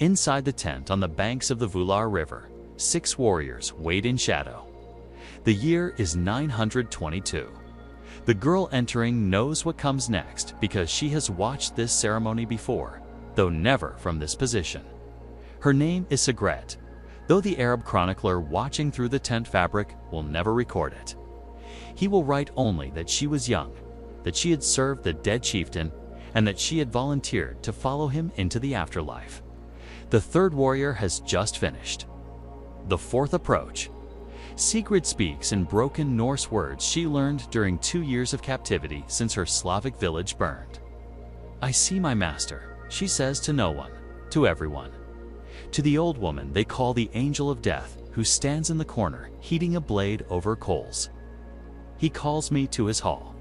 Inside the tent on the banks of the Vular River, 6 warriors wait in shadow. The year is 922. The girl entering knows what comes next because she has watched this ceremony before, though never from this position. Her name is Sigrid, though the Arab chronicler watching through the tent fabric will never record it. He will write only that she was young, that she had served the dead chieftain, and that she had volunteered to follow him into the afterlife. The third warrior has just finished. The fourth approach. Sigrid speaks in broken Norse words she learned during 2 years of captivity since her Slavic village burned. "I see my master," she says to no one, to everyone. To the old woman they call the Angel of Death, who stands in the corner heating a blade over coals. He calls me to his hall.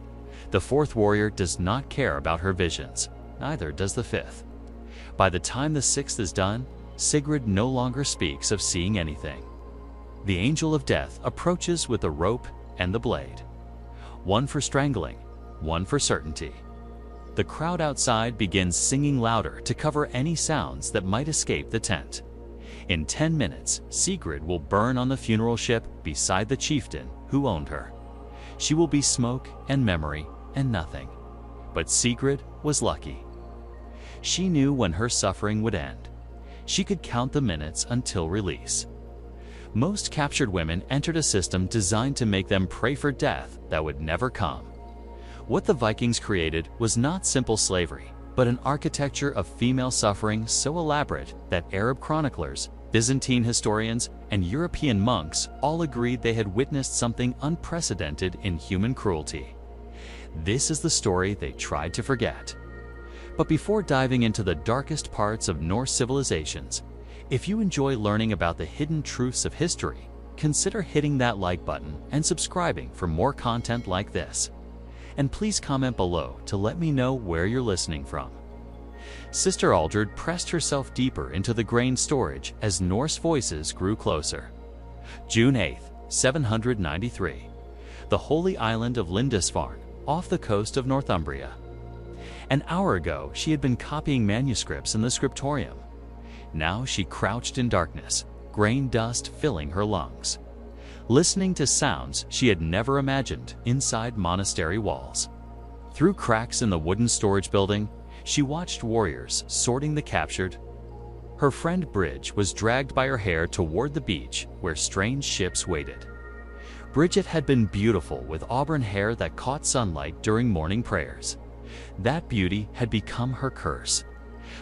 The fourth warrior does not care about her visions, neither does the fifth. By the time the sixth is done, Sigrid no longer speaks of seeing anything. The Angel of Death approaches with the rope and the blade. One for strangling, one for certainty. The crowd outside begins singing louder to cover any sounds that might escape the tent. In 10 minutes, Sigrid will burn on the funeral ship beside the chieftain who owned her. She will be smoke and memory and nothing. But Sigrid was lucky. She knew when her suffering would end. She could count the minutes until release. Most captured women entered a system designed to make them pray for death that would never come. What the Vikings created was not simple slavery, but an architecture of female suffering so elaborate that Arab chroniclers, Byzantine historians, and European monks all agreed they had witnessed something unprecedented in human cruelty. This is the story they tried to forget. But before diving into the darkest parts of Norse civilizations, if you enjoy learning about the hidden truths of history, consider hitting that like button and subscribing for more content like this. And please comment below to let me know where you're listening from. Sister Aldred pressed herself deeper into the grain storage as Norse voices grew closer. June 8, 793. The holy island of Lindisfarne, off the coast of Northumbria. An hour ago, she had been copying manuscripts in the scriptorium. Now she crouched in darkness, grain dust filling her lungs, listening to sounds she had never imagined inside monastery walls. Through cracks in the wooden storage building, she watched warriors sorting the captured. Her friend Bridge was dragged by her hair toward the beach where strange ships waited. Bridget had been beautiful with auburn hair that caught sunlight during morning prayers. That beauty had become her curse.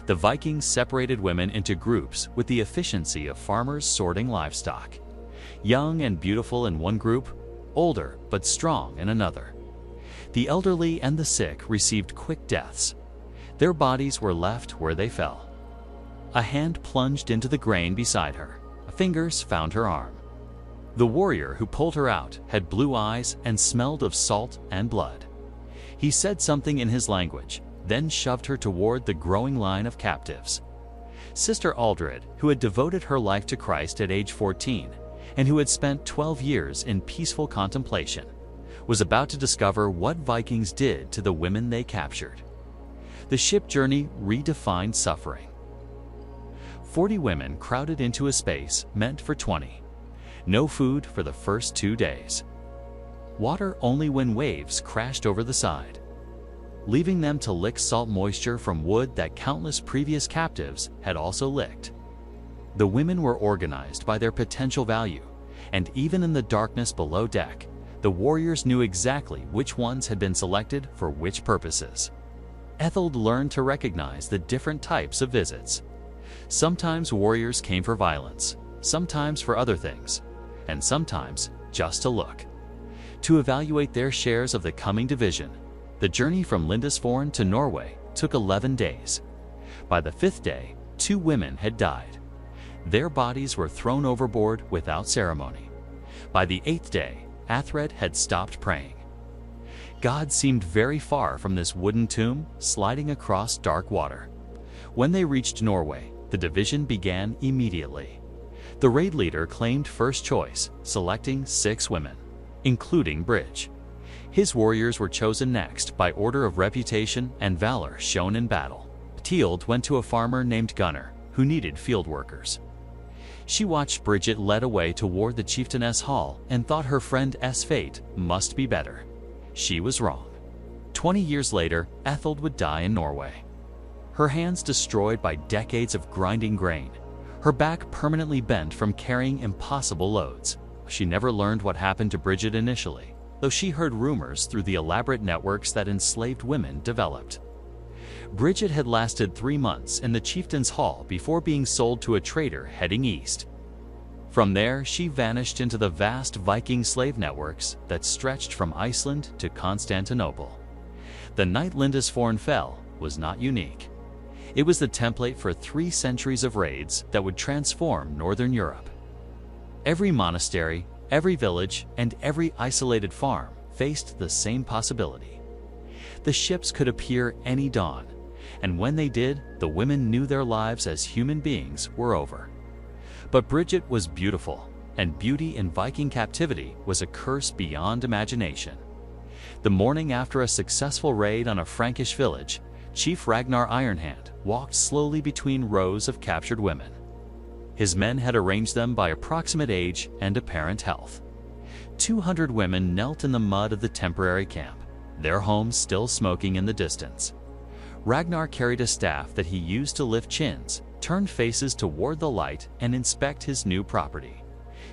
The Vikings separated women into groups with the efficiency of farmers sorting livestock. Young and beautiful in one group, older but strong in another. The elderly and the sick received quick deaths. Their bodies were left where they fell. A hand plunged into the grain beside her. Fingers found her arm. The warrior who pulled her out had blue eyes and smelled of salt and blood. He said something in his language, then shoved her toward the growing line of captives. Sister Aldred, who had devoted her life to Christ at age 14, and who had spent 12 years in peaceful contemplation, was about to discover what Vikings did to the women they captured. The ship journey redefined suffering. 40 women crowded into a space meant for 20. No food for the first 2 days. Water only when waves crashed over the side, leaving them to lick salt moisture from wood that countless previous captives had also licked. The women were organized by their potential value, and even in the darkness below deck, the warriors knew exactly which ones had been selected for which purposes. Ethel learned to recognize the different types of visits. Sometimes warriors came for violence, sometimes for other things, and sometimes just to look. To evaluate their shares of the coming division, the journey from Lindisfarne to Norway took 11 days. By the 5th day, 2 women had died. Their bodies were thrown overboard without ceremony. By the 8th day, Athred had stopped praying. God seemed very far from this wooden tomb sliding across dark water. When they reached Norway, the division began immediately. The raid leader claimed first choice, selecting 6 women, including Bridge. His warriors were chosen next by order of reputation and valor shown in battle. Teald went to a farmer named Gunnar, who needed field workers. She watched Bridget led away toward the chieftainess hall and thought her friend's fate must be better. She was wrong. 20 years later, Ethel would die in Norway. Her hands destroyed by decades of grinding grain, her back permanently bent from carrying impossible loads. She never learned what happened to Bridget initially, though she heard rumors through the elaborate networks that enslaved women developed. Bridget had lasted 3 months in the chieftain's hall before being sold to a trader heading east. From there, she vanished into the vast Viking slave networks that stretched from Iceland to Constantinople. The night Lindisfarne fell was not unique. It was the template for 3 centuries of raids that would transform Northern Europe. Every monastery, every village, and every isolated farm faced the same possibility. The ships could appear any dawn, and when they did, the women knew their lives as human beings were over. But Bridget was beautiful, and beauty in Viking captivity was a curse beyond imagination. The morning after a successful raid on a Frankish village, Chief Ragnar Ironhand walked slowly between rows of captured women. His men had arranged them by approximate age and apparent health. 200 women knelt in the mud of the temporary camp, their homes still smoking in the distance. Ragnar carried a staff that he used to lift chins, turn faces toward the light, and inspect his new property.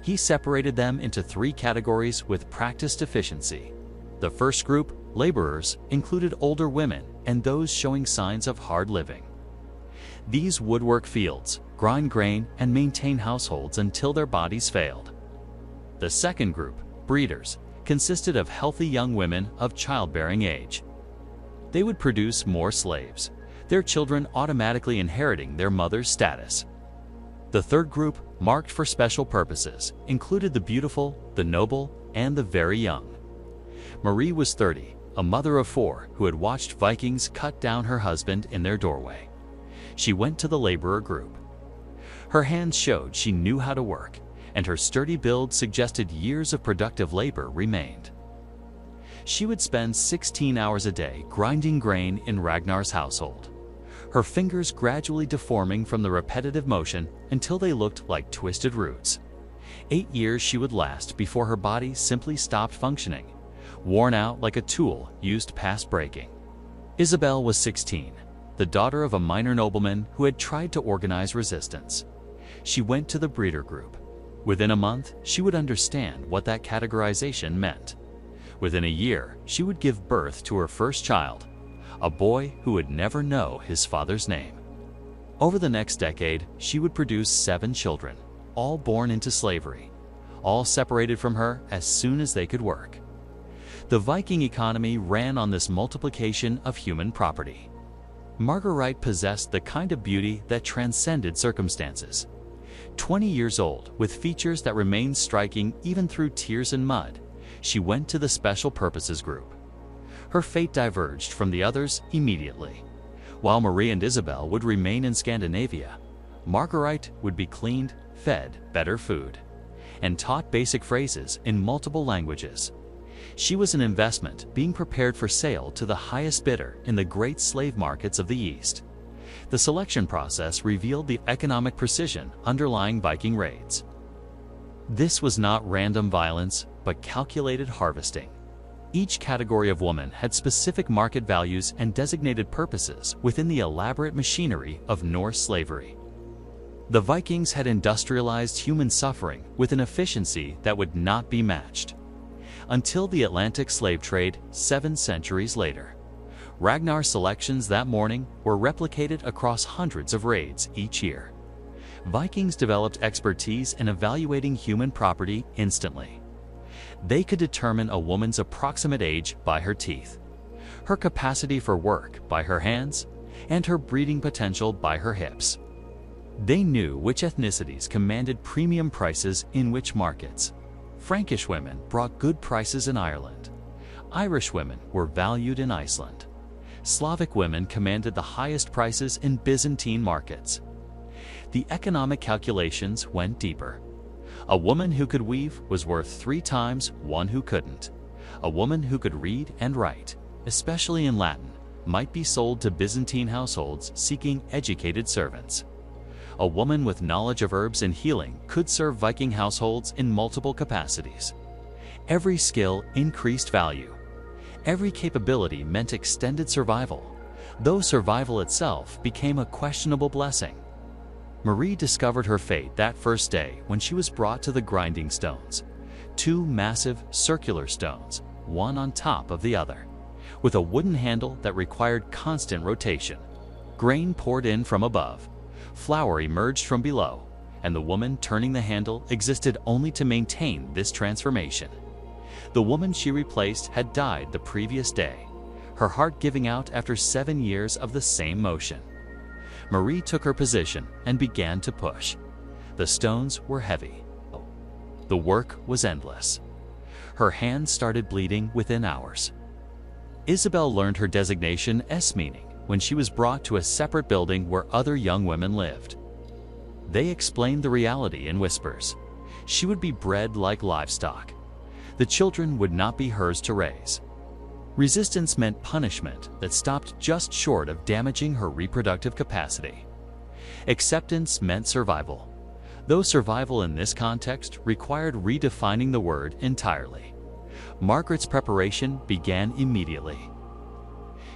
He separated them into 3 categories with practiced efficiency. The first group, laborers, included older women and those showing signs of hard living. These would work fields, grind grain, and maintain households until their bodies failed. The second group, breeders, consisted of healthy young women of childbearing age. They would produce more slaves, their children automatically inheriting their mother's status. The third group, marked for special purposes, included the beautiful, the noble, and the very young. Marie was 30, a mother of 4 who had watched Vikings cut down her husband in their doorway. She went to the laborer group. Her hands showed she knew how to work, and her sturdy build suggested years of productive labor remained. She would spend 16 hours a day grinding grain in Ragnar's household, her fingers gradually deforming from the repetitive motion until they looked like twisted roots. 8 years she would last before her body simply stopped functioning, worn out like a tool used past breaking. Isabel was 16, the daughter of a minor nobleman who had tried to organize resistance. She went to the breeder group. Within a month, she would understand what that categorization meant. Within a year, she would give birth to her first child, a boy who would never know his father's name. Over the next decade, she would produce 7 children, all born into slavery, all separated from her as soon as they could work. The Viking economy ran on this multiplication of human property. Marguerite possessed the kind of beauty that transcended circumstances. 20 years old, with features that remained striking even through tears and mud, she went to the Special Purposes Group. Her fate diverged from the others immediately. While Marie and Isabel would remain in Scandinavia, Marguerite would be cleaned, fed better food, and taught basic phrases in multiple languages. She was an investment being prepared for sale to the highest bidder in the great slave markets of the East. The selection process revealed the economic precision underlying Viking raids. This was not random violence, but calculated harvesting. Each category of woman had specific market values and designated purposes within the elaborate machinery of Norse slavery. The Vikings had industrialized human suffering with an efficiency that would not be matched. Until the Atlantic slave trade 7 centuries later. Ragnar's selections that morning were replicated across hundreds of raids each year. Vikings developed expertise in evaluating human property instantly. They could determine a woman's approximate age by her teeth, her capacity for work by her hands, and her breeding potential by her hips. They knew which ethnicities commanded premium prices in which markets. Frankish women brought good prices in Ireland. Irish women were valued in Iceland. Slavic women commanded the highest prices in Byzantine markets. The economic calculations went deeper. A woman who could weave was worth 3 times one who couldn't. A woman who could read and write, especially in Latin, might be sold to Byzantine households seeking educated servants. A woman with knowledge of herbs and healing could serve Viking households in multiple capacities. Every skill increased value. Every capability meant extended survival, though survival itself became a questionable blessing. Marie discovered her fate that first day when she was brought to the grinding stones, two massive circular stones, one on top of the other, with a wooden handle that required constant rotation. Grain poured in from above, flour emerged from below, and the woman turning the handle existed only to maintain this transformation. The woman she replaced had died the previous day, her heart giving out after 7 years of the same motion. Marie took her position and began to push. The stones were heavy. The work was endless. Her hands started bleeding within hours. Isabel learned her designation S meaning when she was brought to a separate building where other young women lived. They explained the reality in whispers. She would be bred like livestock. The children would not be hers to raise. Resistance meant punishment that stopped just short of damaging her reproductive capacity. Acceptance meant survival, though survival in this context required redefining the word entirely. Margaret's preparation began immediately.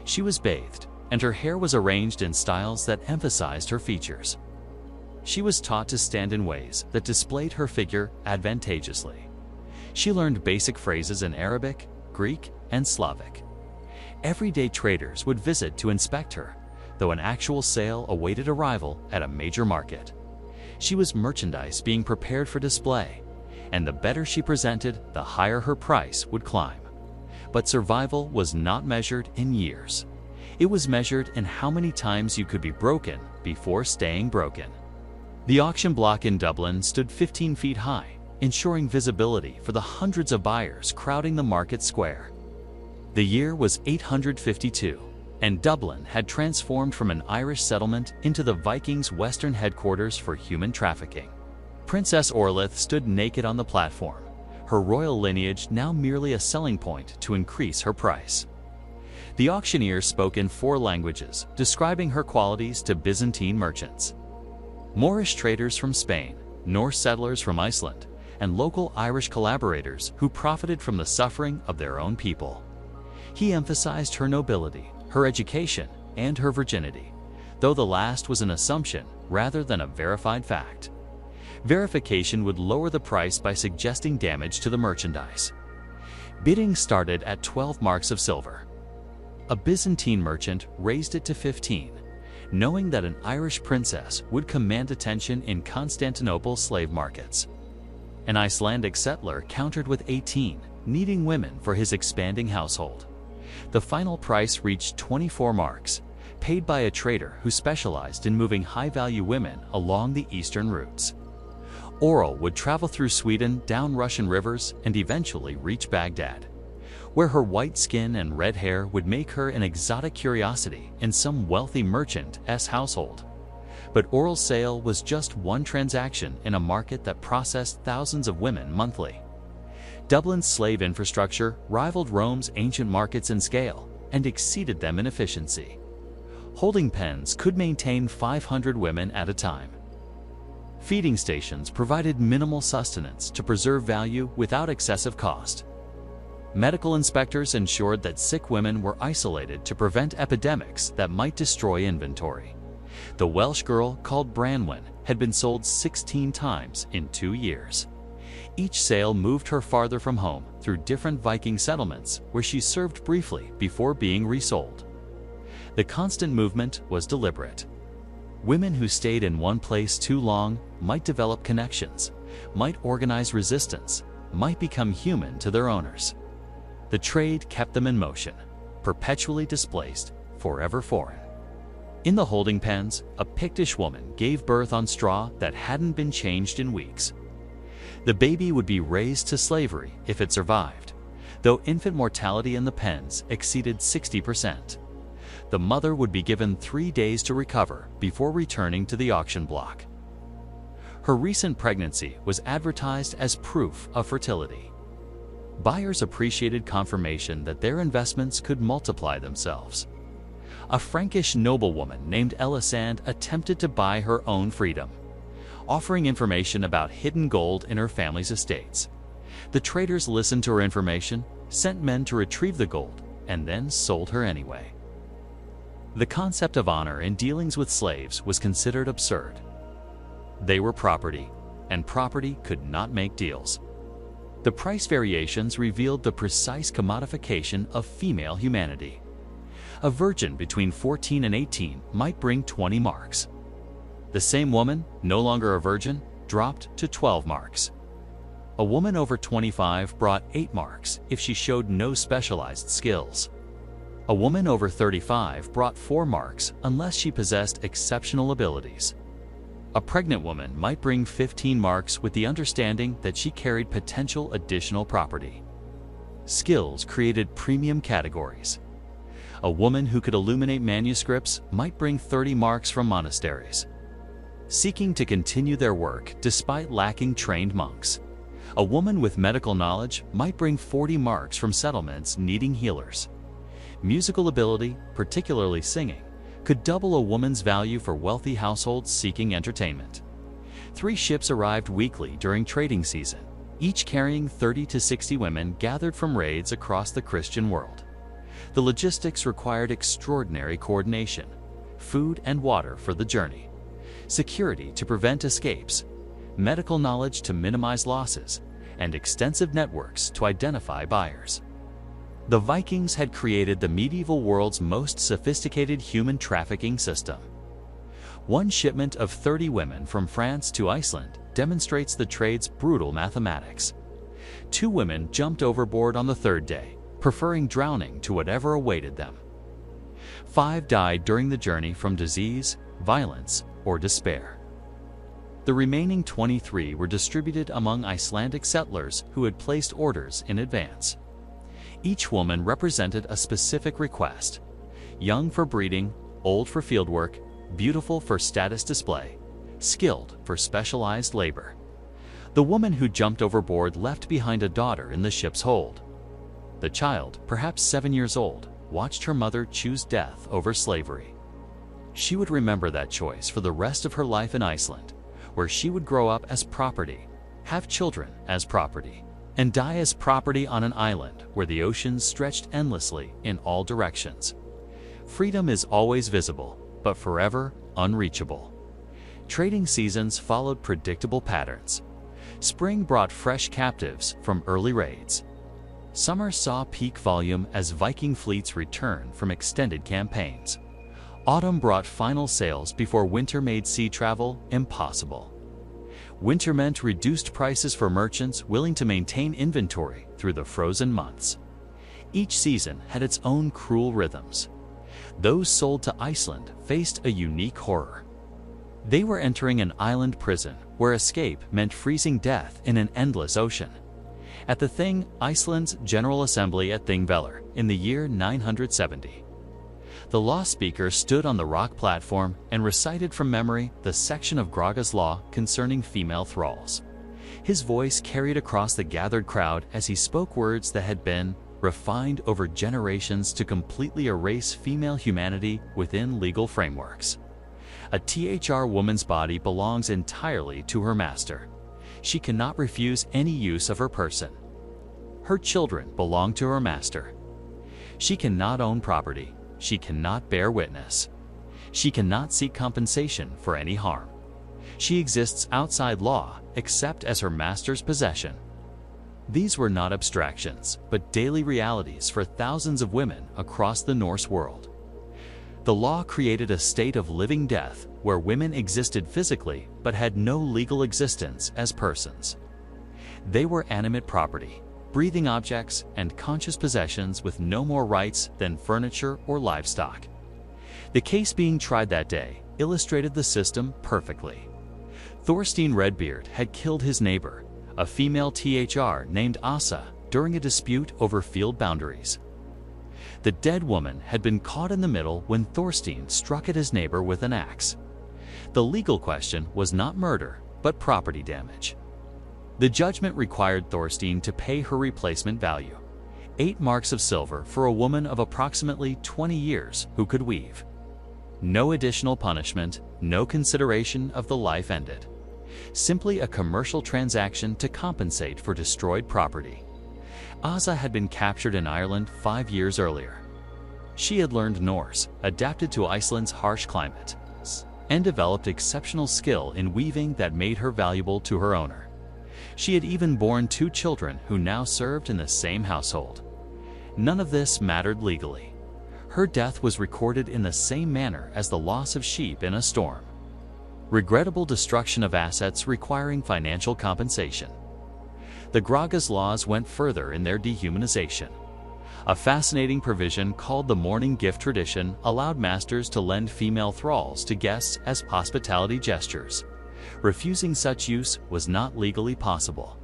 She was bathed, and her hair was arranged in styles that emphasized her features. She was taught to stand in ways that displayed her figure advantageously. She learned basic phrases in Arabic, Greek, and Slavic. Everyday traders would visit to inspect her, though an actual sale awaited arrival at a major market. She was merchandise being prepared for display, and the better she presented, the higher her price would climb. But survival was not measured in years. It was measured in how many times you could be broken before staying broken. The auction block in Dublin stood 15 feet high, ensuring visibility for the hundreds of buyers crowding the market square. The year was 852, and Dublin had transformed from an Irish settlement into the Vikings' western headquarters for human trafficking. Princess Orlith stood naked on the platform, her royal lineage now merely a selling point to increase her price. The auctioneer spoke in 4 languages, describing her qualities to Byzantine merchants. Moorish traders from Spain, Norse settlers from Iceland, and local Irish collaborators who profited from the suffering of their own people. He emphasized her nobility, her education, and her virginity, though the last was an assumption rather than a verified fact. Verification would lower the price by suggesting damage to the merchandise. Bidding started at 12 marks of silver. A Byzantine merchant raised it to 15, knowing that an Irish princess would command attention in Constantinople slave markets. An Icelandic settler countered with 18, needing women for his expanding household. The final price reached 24 marks, paid by a trader who specialized in moving high-value women along the eastern routes. Oral would travel through Sweden, down Russian rivers, and eventually reach Baghdad, where her white skin and red hair would make her an exotic curiosity in some wealthy merchant's household. But Oral's sale was just one transaction in a market that processed thousands of women monthly. Dublin's slave infrastructure rivaled Rome's ancient markets in scale and exceeded them in efficiency. Holding pens could maintain 500 women at a time. Feeding stations provided minimal sustenance to preserve value without excessive cost. Medical inspectors ensured that sick women were isolated to prevent epidemics that might destroy inventory. The Welsh girl called Branwen had been sold 16 times in 2 years. Each sale moved her farther from home through different Viking settlements where she served briefly before being resold. The constant movement was deliberate. Women who stayed in one place too long might develop connections, might organize resistance, might become human to their owners. The trade kept them in motion, perpetually displaced, forever foreign. In the holding pens, a Pictish woman gave birth on straw that hadn't been changed in weeks. The baby would be raised to slavery if it survived, though infant mortality in the pens exceeded 60%. The mother would be given 3 days to recover before returning to the auction block. Her recent pregnancy was advertised as proof of fertility. Buyers appreciated confirmation that their investments could multiply themselves. A Frankish noblewoman named Elisande attempted to buy her own freedom, offering information about hidden gold in her family's estates. The traders listened to her information, sent men to retrieve the gold, and then sold her anyway. The concept of honor in dealings with slaves was considered absurd. They were property, and property could not make deals. The price variations revealed the precise commodification of female humanity. A virgin between 14 and 18 might bring 20 marks. The same woman, no longer a virgin, dropped to 12 marks. A woman over 25 brought 8 marks if she showed no specialized skills. A woman over 35 brought 4 marks unless she possessed exceptional abilities. A pregnant woman might bring 15 marks with the understanding that she carried potential additional property. Skills created premium categories. A woman who could illuminate manuscripts might bring 30 marks from monasteries, seeking to continue their work despite lacking trained monks. A woman with medical knowledge might bring 40 marks from settlements needing healers. Musical ability, particularly singing, could double a woman's value for wealthy households seeking entertainment. 3 ships arrived weekly during trading season, each carrying 30 to 60 women gathered from raids across the Christian world. The logistics required extraordinary coordination, food and water for the journey, security to prevent escapes, medical knowledge to minimize losses, and extensive networks to identify buyers. The Vikings had created the medieval world's most sophisticated human trafficking system. One shipment of 30 women from France to Iceland demonstrates the trade's brutal mathematics. 2 women jumped overboard on the 3rd day, preferring drowning to whatever awaited them. 5 died during the journey from disease, violence, or despair. The remaining 23 were distributed among Icelandic settlers who had placed orders in advance. Each woman represented a specific request: young for breeding, old for fieldwork, beautiful for status display, skilled for specialized labor. The woman who jumped overboard left behind a daughter in the ship's hold. The child, perhaps 7 years old, watched her mother choose death over slavery. She would remember that choice for the rest of her life in Iceland, where she would grow up as property, have children as property, and die as property on an island where the oceans stretched endlessly in all directions. Freedom is always visible, but forever unreachable. Trading seasons followed predictable patterns. Spring brought fresh captives from early raids. Summer saw peak volume as Viking fleets returned from extended campaigns. Autumn brought final sales before winter made sea travel impossible. Winter meant reduced prices for merchants willing to maintain inventory through the frozen months. Each season had its own cruel rhythms. Those sold to Iceland faced a unique horror. They were entering an island prison where escape meant freezing death in an endless ocean. At the Thing, Iceland's General Assembly at Thingvellir, in the year 970. The law speaker stood on the rock platform and recited from memory the section of Graga's law concerning female thralls. His voice carried across the gathered crowd as he spoke words that had been refined over generations to completely erase female humanity within legal frameworks. A THR woman's body belongs entirely to her master. She cannot refuse any use of her person. Her children belong to her master. She cannot own property. She cannot bear witness. She cannot seek compensation for any harm. She exists outside law except as her master's possession. These were not abstractions, but daily realities for thousands of women across the Norse world. The law created a state of living death where women existed physically but had no legal existence as persons. They were animate property, breathing objects, and conscious possessions with no more rights than furniture or livestock. The case being tried that day illustrated the system perfectly. Thorstein Redbeard had killed his neighbor, a female THR named Asa, during a dispute over field boundaries. The dead woman had been caught in the middle when Thorstein struck at his neighbor with an axe. The legal question was not murder, but property damage. The judgment required Thorstein to pay her replacement value, 8 marks of silver for a woman of approximately 20 years who could weave. No additional punishment, no consideration of the life ended. Simply a commercial transaction to compensate for destroyed property. Asa had been captured in Ireland 5 years earlier. She had learned Norse, adapted to Iceland's harsh climate, and developed exceptional skill in weaving that made her valuable to her owner. She had even borne 2 children who now served in the same household. None of this mattered legally. Her death was recorded in the same manner as the loss of sheep in a storm. Regrettable destruction of assets requiring financial compensation. The Graga's laws went further in their dehumanization. A fascinating provision called the mourning gift tradition allowed masters to lend female thralls to guests as hospitality gestures. Refusing such use was not legally possible.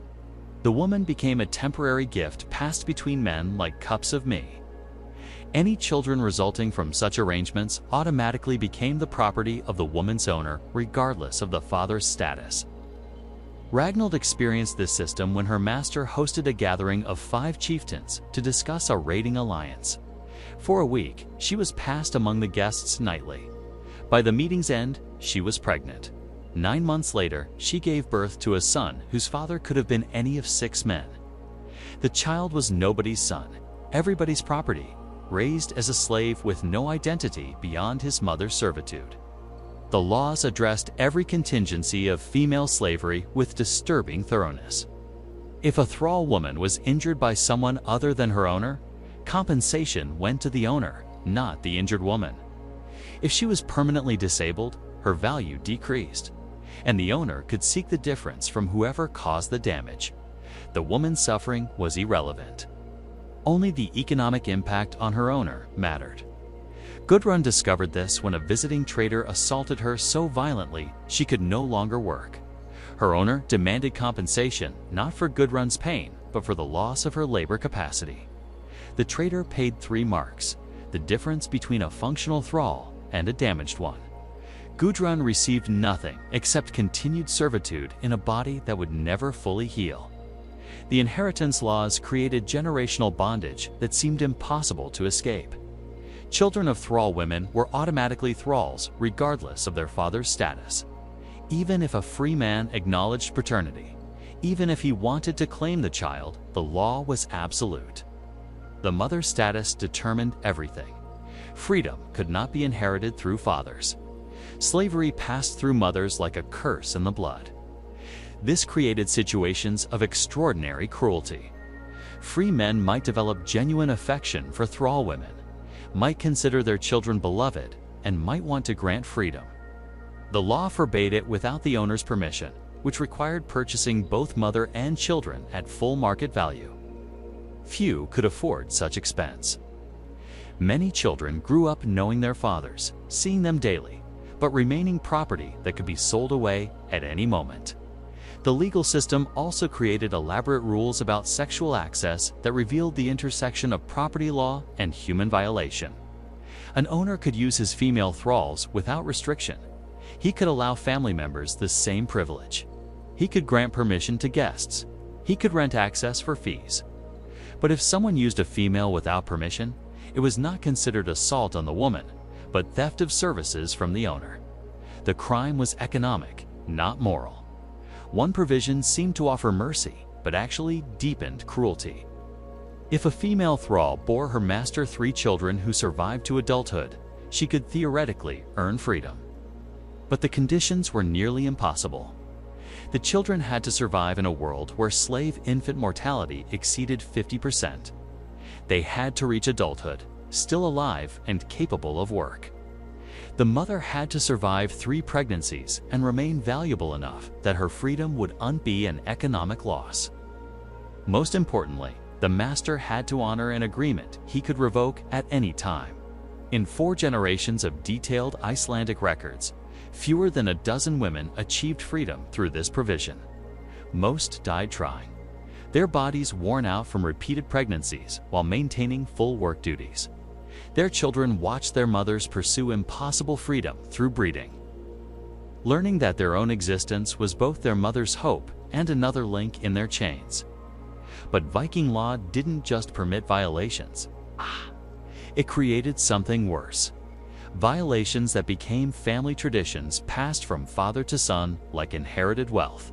The woman became a temporary gift passed between men like cups of mead. Any children resulting from such arrangements automatically became the property of the woman's owner, regardless of the father's status. Ragnhild experienced this system when her master hosted a gathering of 5 chieftains to discuss a raiding alliance. For a week, she was passed among the guests nightly. By the meeting's end, she was pregnant. 9 months later, she gave birth to a son whose father could have been any of 6 men. The child was nobody's son, everybody's property, raised as a slave with no identity beyond his mother's servitude. The laws addressed every contingency of female slavery with disturbing thoroughness. If a thrall woman was injured by someone other than her owner, compensation went to the owner, not the injured woman. If she was permanently disabled, her value decreased, and the owner could seek the difference from whoever caused the damage. The woman's suffering was irrelevant. Only the economic impact on her owner mattered. Gudrun discovered this when a visiting trader assaulted her so violently she could no longer work. Her owner demanded compensation not for Gudrun's pain, but for the loss of her labor capacity. The trader paid 3 marks, the difference between a functional thrall and a damaged one. Gudrun received nothing except continued servitude in a body that would never fully heal. The inheritance laws created generational bondage that seemed impossible to escape. Children of thrall women were automatically thralls regardless of their father's status. Even if a free man acknowledged paternity, even if he wanted to claim the child, the law was absolute. The mother's status determined everything. Freedom could not be inherited through fathers. Slavery passed through mothers like a curse in the blood. This created situations of extraordinary cruelty. Free men might develop genuine affection for thrall women, might consider their children beloved, and might want to grant freedom. The law forbade it without the owner's permission, which required purchasing both mother and children at full market value. Few could afford such expense. Many children grew up knowing their fathers, seeing them daily, but remaining property that could be sold away at any moment. The legal system also created elaborate rules about sexual access that revealed the intersection of property law and human violation. An owner could use his female thralls without restriction. He could allow family members the same privilege. He could grant permission to guests. He could rent access for fees. But if someone used a female without permission, it was not considered assault on the woman, but theft of services from the owner. The crime was economic, not moral. One provision seemed to offer mercy, but actually deepened cruelty. If a female thrall bore her master 3 children who survived to adulthood, she could theoretically earn freedom. But the conditions were nearly impossible. The children had to survive in a world where slave infant mortality exceeded 50%. They had to reach adulthood, still alive and capable of work. The mother had to survive 3 pregnancies and remain valuable enough that her freedom would not be an economic loss. Most importantly, the master had to honor an agreement he could revoke at any time. In 4 generations of detailed Icelandic records, fewer than a dozen women achieved freedom through this provision. Most died trying, their bodies worn out from repeated pregnancies while maintaining full work duties. Their children watched their mothers pursue impossible freedom through breeding. Learning that their own existence was both their mother's hope and another link in their chains. But Viking law didn't just permit violations. It created something worse. Violations that became family traditions passed from father to son like inherited wealth.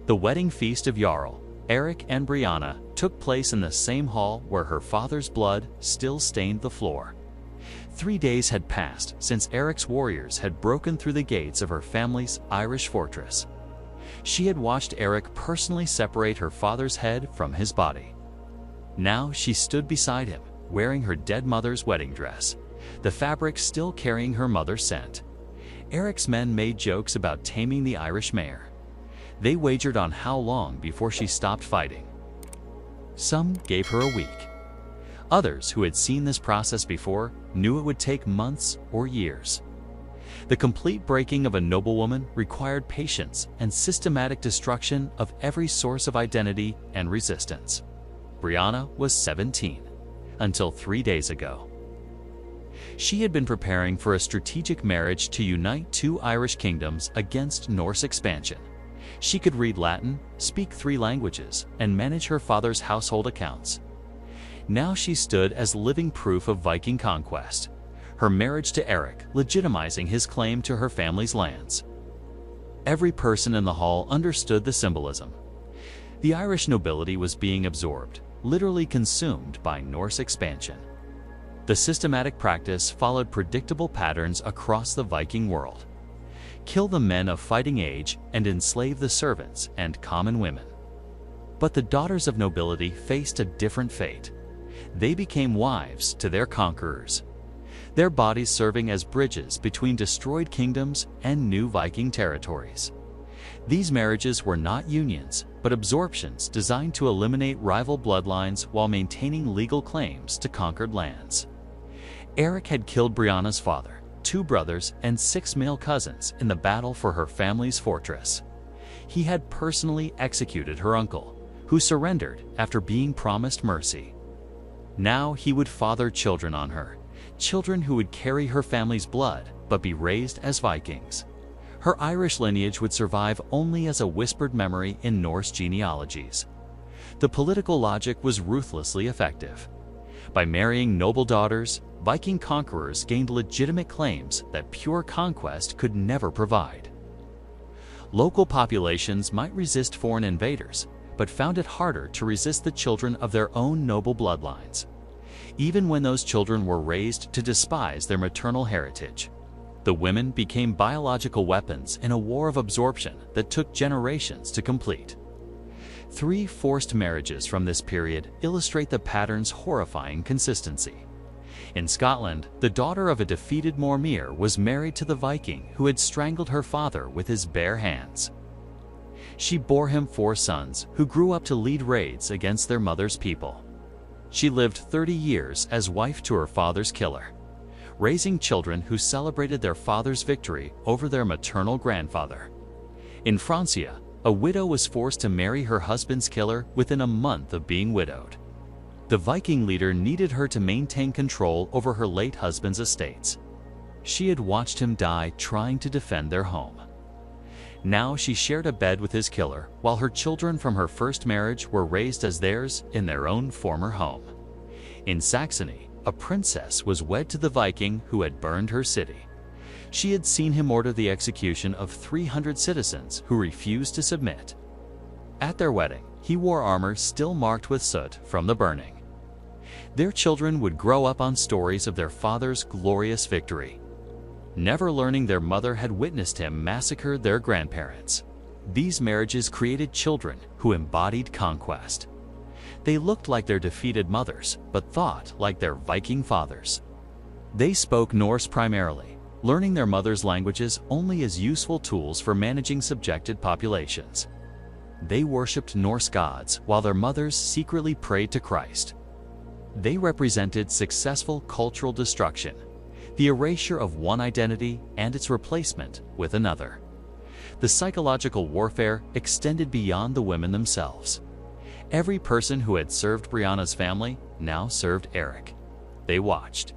The wedding feast of Jarl, Eric and Brianna, took place in the same hall where her father's blood still stained the floor. 3 days had passed since Eric's warriors had broken through the gates of her family's Irish fortress. She had watched Eric personally separate her father's head from his body. Now she stood beside him, wearing her dead mother's wedding dress, the fabric still carrying her mother's scent. Eric's men made jokes about taming the Irish mare. They wagered on how long before she stopped fighting. Some gave her a week. Others, who had seen this process before, knew it would take months or years. The complete breaking of a noblewoman required patience and systematic destruction of every source of identity and resistance. Brianna was 17, until 3 days ago. She had been preparing for a strategic marriage to unite 2 Irish kingdoms against Norse expansion. She could read Latin, speak 3 languages, and manage her father's household accounts. Now she stood as living proof of Viking conquest, her marriage to Eric legitimizing his claim to her family's lands. Every person in the hall understood the symbolism. The Irish nobility was being absorbed, literally consumed by Norse expansion. The systematic practice followed predictable patterns across the Viking world. Kill the men of fighting age and enslave the servants and common women. But the daughters of nobility faced a different fate. They became wives to their conquerors, their bodies serving as bridges between destroyed kingdoms and new Viking territories. These marriages were not unions, but absorptions designed to eliminate rival bloodlines while maintaining legal claims to conquered lands. Eric had killed Brianna's father, 2 brothers, and 6 male cousins in the battle for her family's fortress. He had personally executed her uncle, who surrendered after being promised mercy. Now he would father children on her, children who would carry her family's blood but be raised as Vikings. Her Irish lineage would survive only as a whispered memory in Norse genealogies. The political logic was ruthlessly effective. By marrying noble daughters, Viking conquerors gained legitimate claims that pure conquest could never provide. Local populations might resist foreign invaders, but found it harder to resist the children of their own noble bloodlines, even when those children were raised to despise their maternal heritage. The women became biological weapons in a war of absorption that took generations to complete. 3 forced marriages from this period illustrate the pattern's horrifying consistency. In Scotland, the daughter of a defeated Mormir was married to the Viking who had strangled her father with his bare hands. She bore him 4 sons who grew up to lead raids against their mother's people. She lived 30 years as wife to her father's killer, raising children who celebrated their father's victory over their maternal grandfather. In Francia, a widow was forced to marry her husband's killer within a month of being widowed. The Viking leader needed her to maintain control over her late husband's estates. She had watched him die trying to defend their home. Now she shared a bed with his killer, while her children from her first marriage were raised as theirs in their own former home. In Saxony, a princess was wed to the Viking who had burned her city. She had seen him order the execution of 300 citizens who refused to submit. At their wedding, he wore armor still marked with soot from the burning. Their children would grow up on stories of their father's glorious victory, never learning their mother had witnessed him massacre their grandparents. These marriages created children who embodied conquest. They looked like their defeated mothers, but thought like their Viking fathers. They spoke Norse primarily, learning their mothers' languages only as useful tools for managing subjected populations. They worshipped Norse gods while their mothers secretly prayed to Christ. They represented successful cultural destruction, the erasure of one identity and its replacement with another. The psychological warfare extended beyond the women themselves. Every person who had served Brianna's family now served Eric. They watched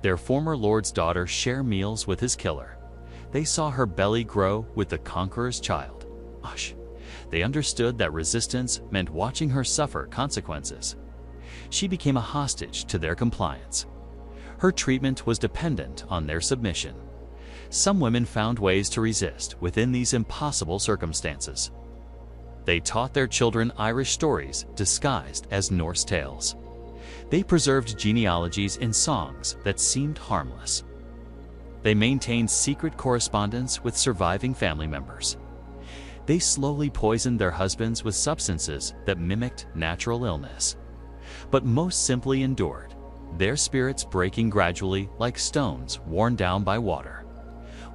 their former lord's daughter share meals with his killer. They saw her belly grow with the conqueror's child. they understood that resistance meant watching her suffer consequences. She became a hostage to their compliance. Her treatment was dependent on their submission. Some women found ways to resist within these impossible circumstances. They taught their children Irish stories disguised as Norse tales. They preserved genealogies in songs that seemed harmless. They maintained secret correspondence with surviving family members. They slowly poisoned their husbands with substances that mimicked natural illness, but most simply endured, their spirits breaking gradually like stones worn down by water.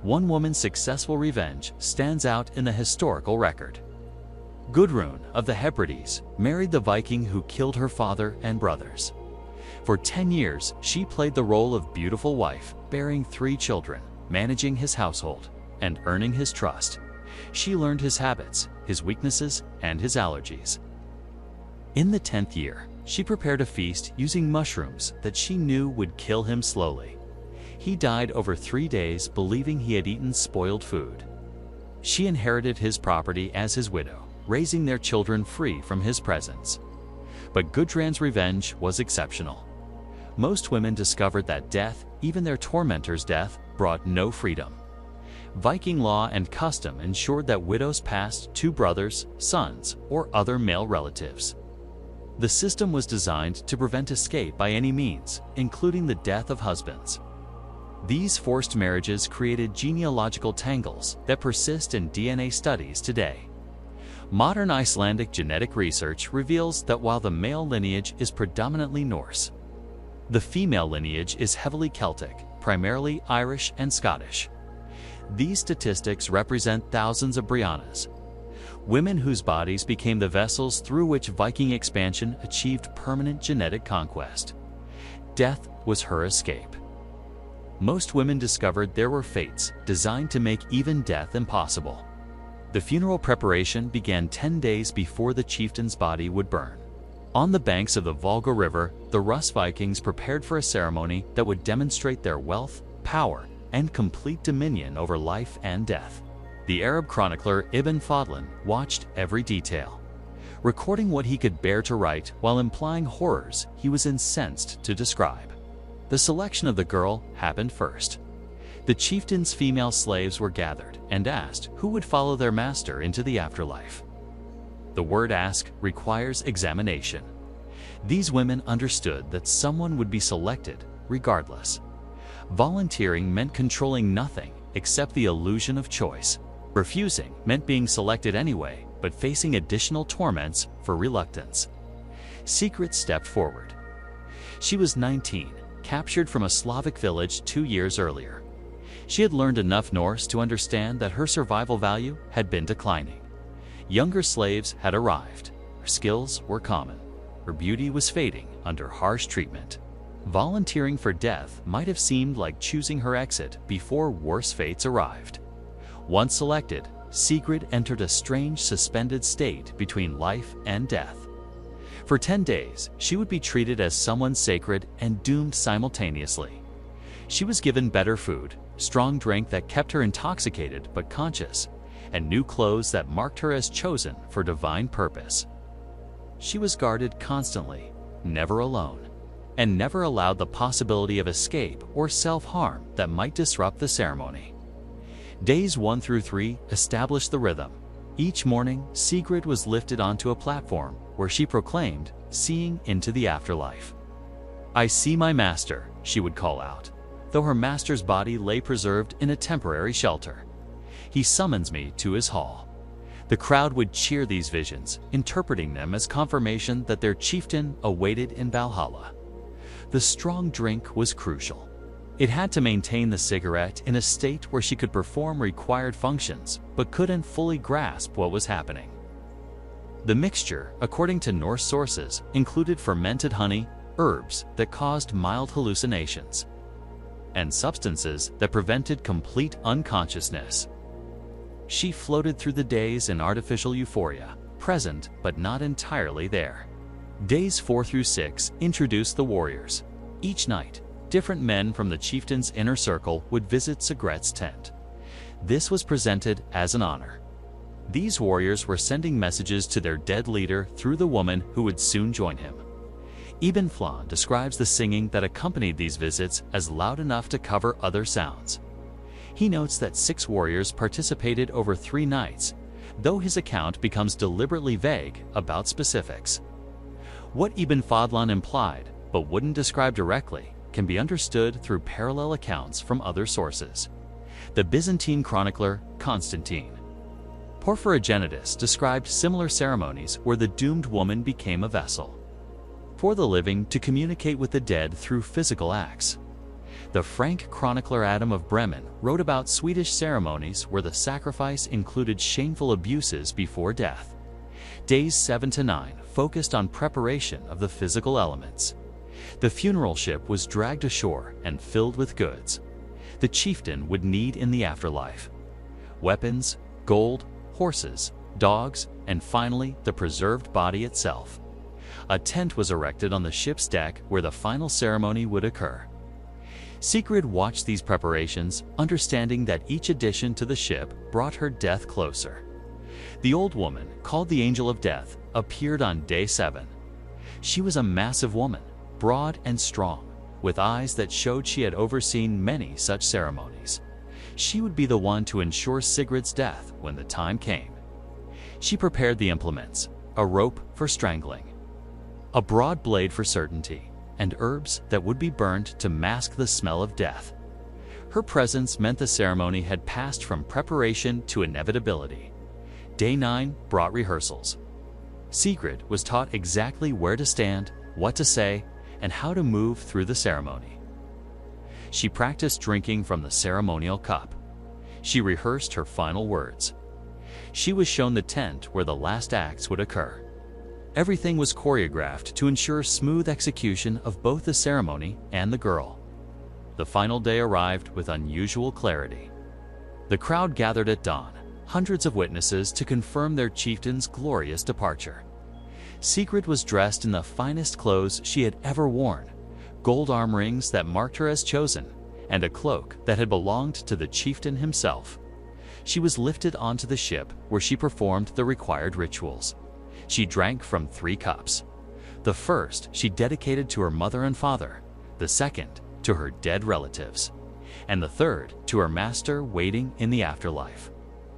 One woman's successful revenge stands out in the historical record. Gudrun of the Hebrides married the Viking who killed her father and brothers. For 10 years, she played the role of beautiful wife, bearing 3 children, managing his household, and earning his trust. She learned his habits, his weaknesses, and his allergies. In the 10th year, she prepared a feast using mushrooms that she knew would kill him slowly. He died over 3 days believing he had eaten spoiled food. She inherited his property as his widow, raising their children free from his presence. But Gudrun's revenge was exceptional. Most women discovered that death, even their tormentor's death, brought no freedom. Viking law and custom ensured that widows passed to brothers, sons, or other male relatives. The system was designed to prevent escape by any means, including the death of husbands. These forced marriages created genealogical tangles that persist in DNA studies today. Modern Icelandic genetic research reveals that while the male lineage is predominantly Norse, the female lineage is heavily Celtic, primarily Irish and Scottish. These statistics represent thousands of Briannas, women whose bodies became the vessels through which Viking expansion achieved permanent genetic conquest. Death was her escape. Most women discovered there were fates designed to make even death impossible. The funeral preparation began 10 days before the chieftain's body would burn. On the banks of the Volga River, the Rus Vikings prepared for a ceremony that would demonstrate their wealth, power, and complete dominion over life and death. The Arab chronicler Ibn Fadlan watched every detail, recording what he could bear to write while implying horrors he was incensed to describe. The selection of the girl happened first. The chieftain's female slaves were gathered and asked who would follow their master into the afterlife. The word ask requires examination. These women understood that someone would be selected regardless. Volunteering meant controlling nothing except the illusion of choice. Refusing meant being selected anyway, but facing additional torments for reluctance. Secret stepped forward. She was 19, captured from a Slavic village 2 years earlier. She had learned enough Norse to understand that her survival value had been declining. Younger slaves had arrived. Her skills were common. Her beauty was fading under harsh treatment. Volunteering for death might have seemed like choosing her exit before worse fates arrived. Once selected, Sigrid entered a strange suspended state between life and death. For 10 days, she would be treated as someone sacred and doomed simultaneously. She was given better food, strong drink that kept her intoxicated but conscious, and new clothes that marked her as chosen for divine purpose. She was guarded constantly, never alone, and never allowed the possibility of escape or self-harm that might disrupt the ceremony. Days 1 through 3 established the rhythm. Each morning, Sigrid was lifted onto a platform where she proclaimed, seeing into the afterlife. "I see my master," she would call out, though her master's body lay preserved in a temporary shelter. "He summons me to his hall." The crowd would cheer these visions, interpreting them as confirmation that their chieftain awaited in Valhalla. The strong drink was crucial. It had to maintain the cigarette in a state where she could perform required functions, but couldn't fully grasp what was happening. The mixture, according to Norse sources, included fermented honey, herbs that caused mild hallucinations, and substances that prevented complete unconsciousness. She floated through the days in artificial euphoria, present but not entirely there. Days 4 through 6 introduced the warriors. Each night, different men from the chieftain's inner circle would visit Sigrid's tent. This was presented as an honor. These warriors were sending messages to their dead leader through the woman who would soon join him. Ibn Flan describes the singing that accompanied these visits as loud enough to cover other sounds. He notes that 6 warriors participated over 3 nights, though his account becomes deliberately vague about specifics. What Ibn Fadlan implied, but wouldn't describe directly, can be understood through parallel accounts from other sources. The Byzantine chronicler Constantine Porphyrogenitus described similar ceremonies where the doomed woman became a vessel for the living to communicate with the dead through physical acts. The Frank chronicler Adam of Bremen wrote about Swedish ceremonies where the sacrifice included shameful abuses before death. Days 7 to 9 focused on preparation of the physical elements. The funeral ship was dragged ashore and filled with goods the chieftain would need in the afterlife: weapons, gold, horses, dogs, and finally the preserved body itself. A tent was erected on the ship's deck where the final ceremony would occur. Sigrid watched these preparations, understanding that each addition to the ship brought her death closer. The old woman, called the Angel of Death, appeared on day 7. She was a massive woman, broad and strong, with eyes that showed she had overseen many such ceremonies. She would be the one to ensure Sigrid's death when the time came. She prepared the implements: a rope for strangling, a broad blade for certainty, and herbs that would be burned to mask the smell of death. Her presence meant the ceremony had passed from preparation to inevitability. Day 9 brought rehearsals. Sigrid was taught exactly where to stand, what to say, and how to move through the ceremony. She practiced drinking from the ceremonial cup. She rehearsed her final words. She was shown the tent where the last acts would occur. Everything was choreographed to ensure smooth execution of both the ceremony and the girl. The final day arrived with unusual clarity. The crowd gathered at dawn, hundreds of witnesses to confirm their chieftain's glorious departure. Sigrid was dressed in the finest clothes she had ever worn, gold arm rings that marked her as chosen, and a cloak that had belonged to the chieftain himself. She was lifted onto the ship where she performed the required rituals. She drank from 3 cups. The first she dedicated to her mother and father, the second to her dead relatives, and the third to her master waiting in the afterlife.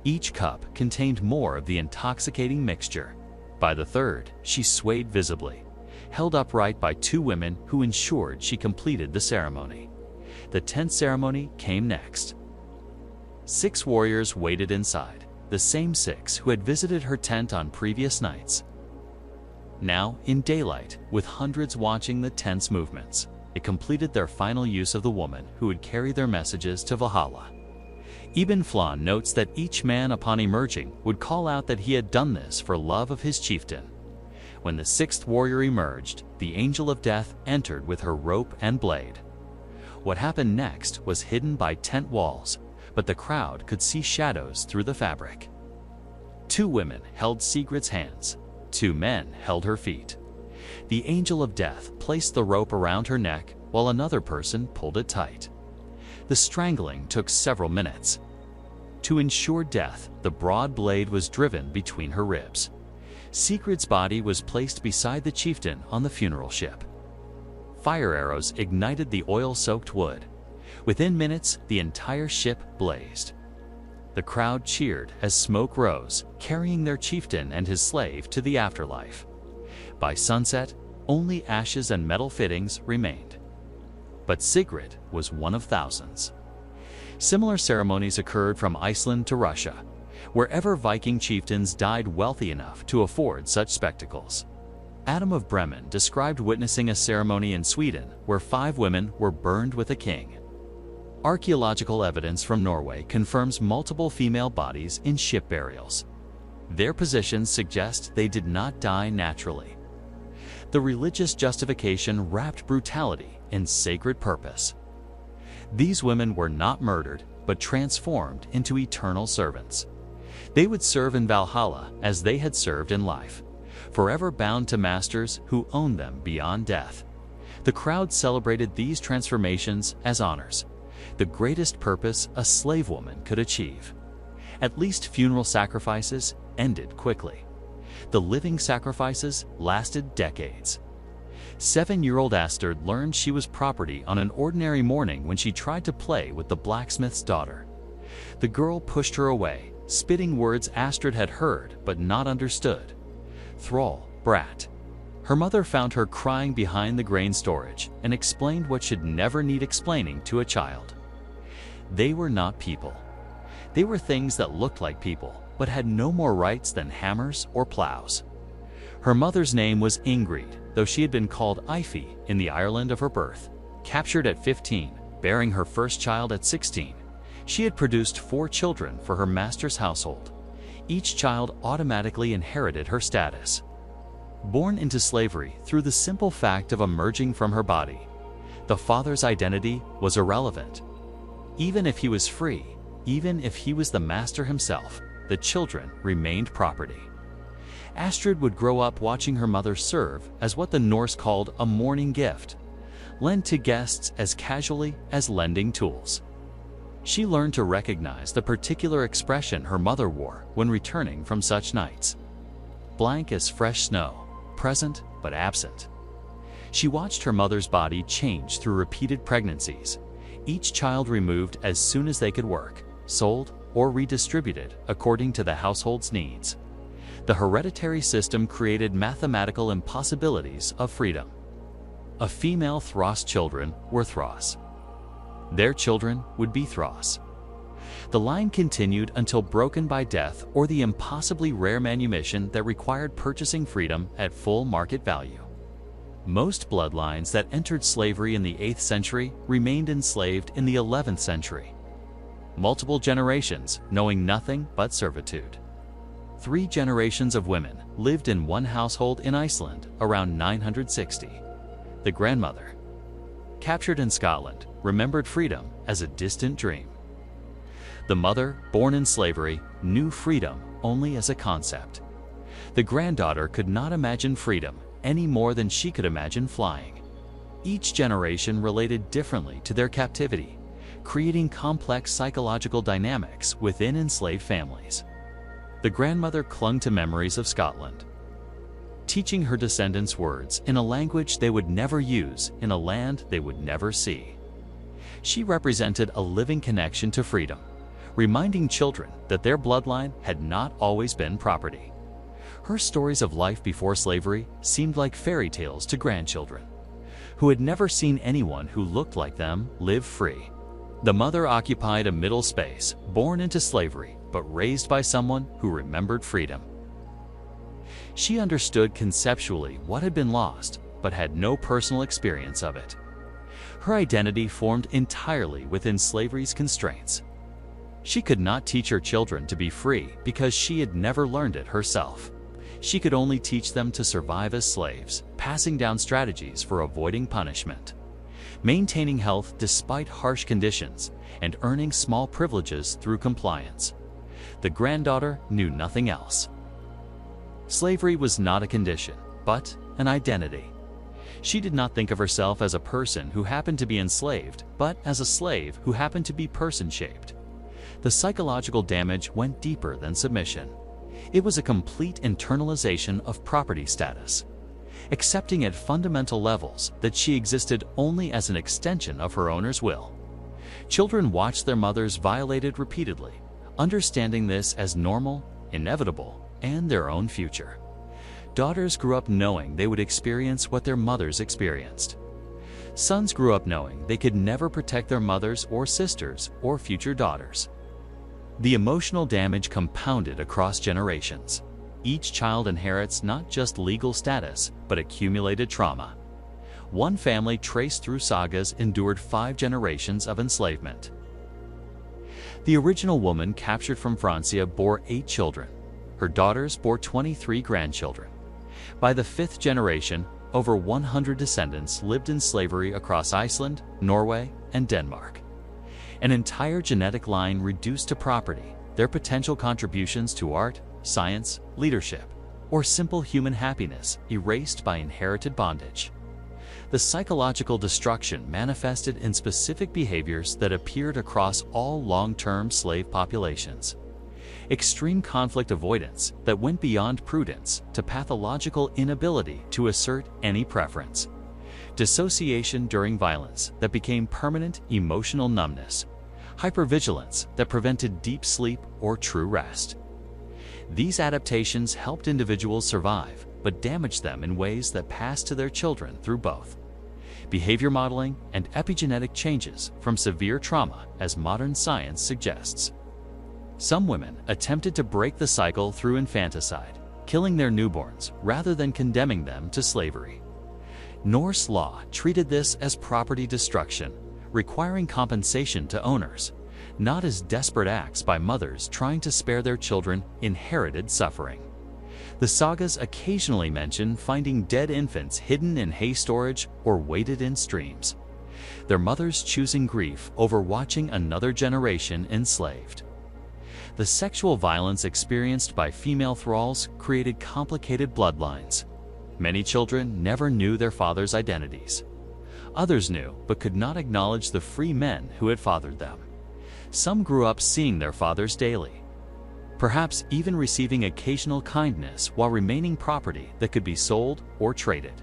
Each cup contained more of the intoxicating mixture. By the third, she swayed visibly, held upright by 2 women who ensured she completed the ceremony. The tent ceremony came next. 6 warriors waited inside, the same 6 who had visited her tent on previous nights. Now, in daylight, with hundreds watching the tent's movements, it completed their final use of the woman who would carry their messages to Valhalla. Ibn Flan notes that each man upon emerging would call out that he had done this for love of his chieftain. When the 6th warrior emerged, the Angel of Death entered with her rope and blade. What happened next was hidden by tent walls, but the crowd could see shadows through the fabric. 2 women held Sigrid's hands. 2 men held her feet. The Angel of Death placed the rope around her neck while another person pulled it tight. The strangling took several minutes. To ensure death, the broad blade was driven between her ribs. Sigrid's body was placed beside the chieftain on the funeral ship. Fire arrows ignited the oil-soaked wood. Within minutes, the entire ship blazed. The crowd cheered as smoke rose, carrying their chieftain and his slave to the afterlife. By sunset, only ashes and metal fittings remained. But Sigrid was one of thousands. Similar ceremonies occurred from Iceland to Russia, wherever Viking chieftains died wealthy enough to afford such spectacles. Adam of Bremen described witnessing a ceremony in Sweden where 5 women were burned with a king. Archaeological evidence from Norway confirms multiple female bodies in ship burials. Their positions suggest they did not die naturally. The religious justification wrapped brutality in sacred purpose. These women were not murdered, but transformed into eternal servants. They would serve in Valhalla as they had served in life, forever bound to masters who owned them beyond death. The crowd celebrated these transformations as honors, the greatest purpose a slave woman could achieve. At least funeral sacrifices ended quickly. The living sacrifices lasted decades. 7-year-old Astrid learned she was property on an ordinary morning when she tried to play with the blacksmith's daughter. The girl pushed her away, spitting words Astrid had heard but not understood. Thrall, brat. Her mother found her crying behind the grain storage and explained what should never need explaining to a child. They were not people. They were things that looked like people, but had no more rights than hammers or plows. Her mother's name was Ingrid, though she had been called Ify in the Ireland of her birth. Captured at 15, bearing her first child at 16, she had produced 4 children for her master's household. Each child automatically inherited her status. Born into slavery through the simple fact of emerging from her body, the father's identity was irrelevant. Even if he was free, even if he was the master himself, the children remained property. Astrid would grow up watching her mother serve as what the Norse called a morning gift, lent to guests as casually as lending tools. She learned to recognize the particular expression her mother wore when returning from such nights. Blank as fresh snow, present but absent. She watched her mother's body change through repeated pregnancies, each child removed as soon as they could work, sold, or redistributed according to the household's needs. The hereditary system created mathematical impossibilities of freedom. A female thrall's children were thralls. Their children would be thralls. The line continued until broken by death or the impossibly rare manumission that required purchasing freedom at full market value. Most bloodlines that entered slavery in the 8th century remained enslaved in the 11th century. Multiple generations knowing nothing but servitude. 3 generations of women lived in one household in Iceland around 960. The grandmother, captured in Scotland, remembered freedom as a distant dream. The mother, born in slavery, knew freedom only as a concept. The granddaughter could not imagine freedom any more than she could imagine flying. Each generation related differently to their captivity, creating complex psychological dynamics within enslaved families. The grandmother clung to memories of Scotland, teaching her descendants words in a language they would never use in a land they would never see. She represented a living connection to freedom, reminding children that their bloodline had not always been property. Her stories of life before slavery seemed like fairy tales to grandchildren, who had never seen anyone who looked like them live free. The mother occupied a middle space, born into slavery, but raised by someone who remembered freedom. She understood conceptually what had been lost, but had no personal experience of it. Her identity formed entirely within slavery's constraints. She could not teach her children to be free because she had never learned it herself. She could only teach them to survive as slaves, passing down strategies for avoiding punishment, maintaining health despite harsh conditions, and earning small privileges through compliance. The granddaughter knew nothing else. Slavery was not a condition, but an identity. She did not think of herself as a person who happened to be enslaved, but as a slave who happened to be person-shaped. The psychological damage went deeper than submission. It was a complete internalization of property status, accepting at fundamental levels that she existed only as an extension of her owner's will. Children watched their mothers violated repeatedly, understanding this as normal, inevitable, and their own future. Daughters grew up knowing they would experience what their mothers experienced. Sons grew up knowing they could never protect their mothers or sisters or future daughters. The emotional damage compounded across generations. Each child inherits not just legal status, but accumulated trauma. One family traced through sagas endured 5 generations of enslavement. The original woman captured from Francia bore 8 children. Her daughters bore 23 grandchildren. By the 5th generation, over 100 descendants lived in slavery across Iceland, Norway, and Denmark. An entire genetic line reduced to property, their potential contributions to art, science, leadership, or simple human happiness erased by inherited bondage. The psychological destruction manifested in specific behaviors that appeared across all long-term slave populations. extreme conflict avoidance that went beyond prudence to pathological inability to assert any preference, dissociation during violence that became permanent emotional numbness, hypervigilance that prevented deep sleep or true rest. These adaptations helped individuals survive, but damaged them in ways that passed to their children through both behavior modeling and epigenetic changes from severe trauma, as modern science suggests. Some women attempted to break the cycle through infanticide, killing their newborns rather than condemning them to slavery. Norse law treated this as property destruction, requiring compensation to owners, not as desperate acts by mothers trying to spare their children inherited suffering. The sagas occasionally mention finding dead infants hidden in hay storage or weighted in streams, their mothers choosing grief over watching another generation enslaved. The sexual violence experienced by female thralls created complicated bloodlines. Many children never knew their fathers' identities. Others knew but could not acknowledge the free men who had fathered them. Some grew up seeing their fathers daily, perhaps even receiving occasional kindness while remaining property that could be sold or traded.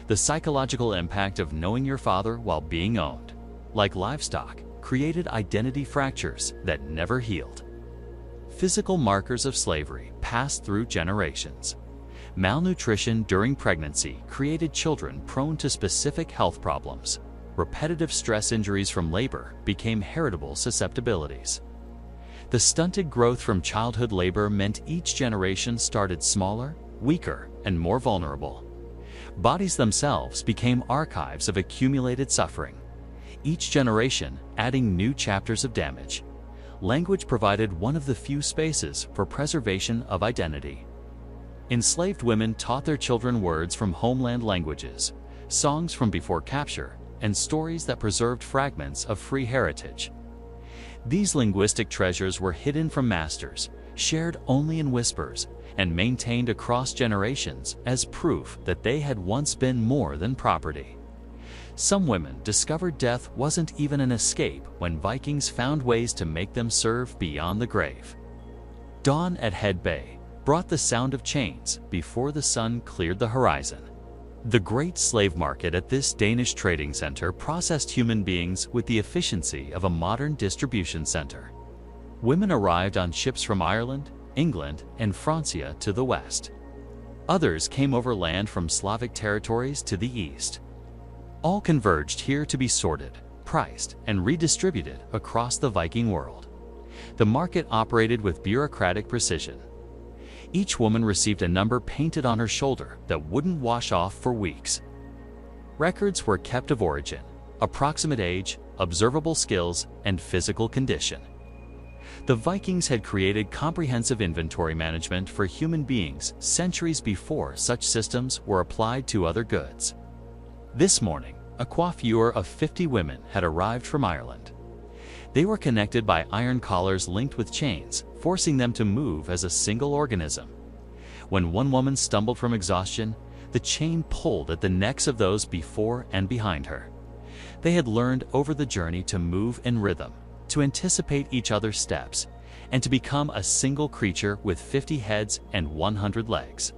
The psychological impact of knowing your father while being owned, like livestock, created identity fractures that never healed. Physical markers of slavery passed through generations. Malnutrition during pregnancy created children prone to specific health problems. Repetitive stress injuries from labor became heritable susceptibilities. The stunted growth from childhood labor meant each generation started smaller, weaker, and more vulnerable. Bodies themselves became archives of accumulated suffering, each generation adding new chapters of damage. Language provided one of the few spaces for preservation of identity. Enslaved women taught their children words from homeland languages, songs from before capture, and stories that preserved fragments of free heritage. These linguistic treasures were hidden from masters, shared only in whispers, and maintained across generations as proof that they had once been more than property. Some women discovered death wasn't even an escape when Vikings found ways to make them serve beyond the grave. Dawn at Head Bay brought the sound of chains before the sun cleared the horizon. The great slave market at this Danish trading center processed human beings with the efficiency of a modern distribution center. Women arrived on ships from Ireland, England, and Francia to the west. Others came overland from Slavic territories to the east. All converged here to be sorted, priced, and redistributed across the Viking world. The market operated with bureaucratic precision. Each woman received a number painted on her shoulder that wouldn't wash off for weeks. Records were kept of origin, approximate age, observable skills, and physical condition. The Vikings had created comprehensive inventory management for human beings centuries before such systems were applied to other goods. This morning, a coiffure of 50 women had arrived from Ireland. They were connected by iron collars linked with chains, forcing them to move as a single organism. When one woman stumbled from exhaustion, the chain pulled at the necks of those before and behind her. They had learned over the journey to move in rhythm, to anticipate each other's steps, and to become a single creature with 50 heads and 100 legs.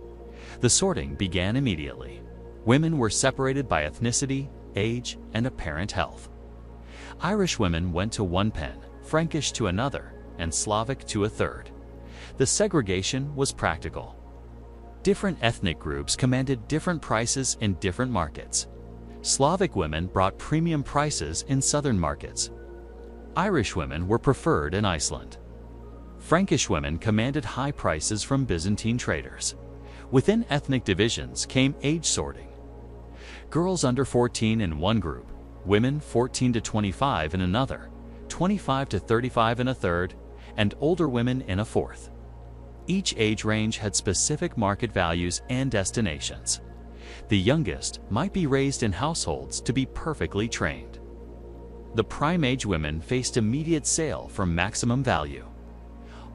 The sorting began immediately. Women were separated by ethnicity, age, and apparent health. Irish women went to one pen, Frankish to another, and Slavic to a third. The segregation was practical. Different ethnic groups commanded different prices in different markets. Slavic women brought premium prices in southern markets. Irish women were preferred in Iceland. Frankish women commanded high prices from Byzantine traders. Within ethnic divisions came age sorting. Girls under 14 in one group, women 14 to 25 in another, 25 to 35 in a third, and older women in a fourth. Each age range had specific market values and destinations. The youngest might be raised in households to be perfectly trained. The prime age women faced immediate sale for maximum value.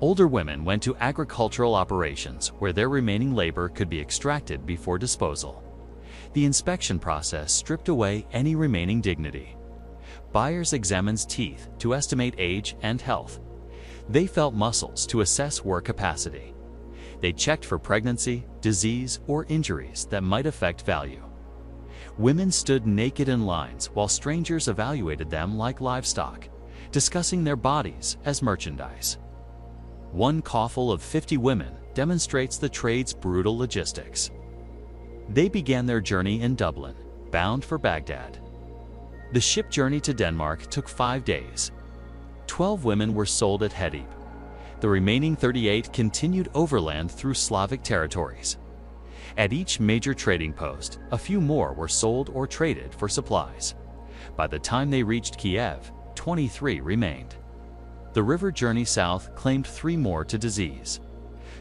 Older women went to agricultural operations where their remaining labor could be extracted before disposal. The inspection process stripped away any remaining dignity. Buyers examined teeth to estimate age and health. They felt muscles to assess work capacity. They checked for pregnancy, disease, or injuries that might affect value. Women stood naked in lines while strangers evaluated them like livestock, discussing their bodies as merchandise. One coffle of 50 women demonstrates the trade's brutal logistics. They began their journey in Dublin, bound for Baghdad. The ship journey to Denmark took 5 days. 12 women were sold at Hedib. The remaining 38 continued overland through Slavic territories. At each major trading post, a few more were sold or traded for supplies. By the time they reached Kiev, 23 remained. The river journey south claimed 3 more to disease.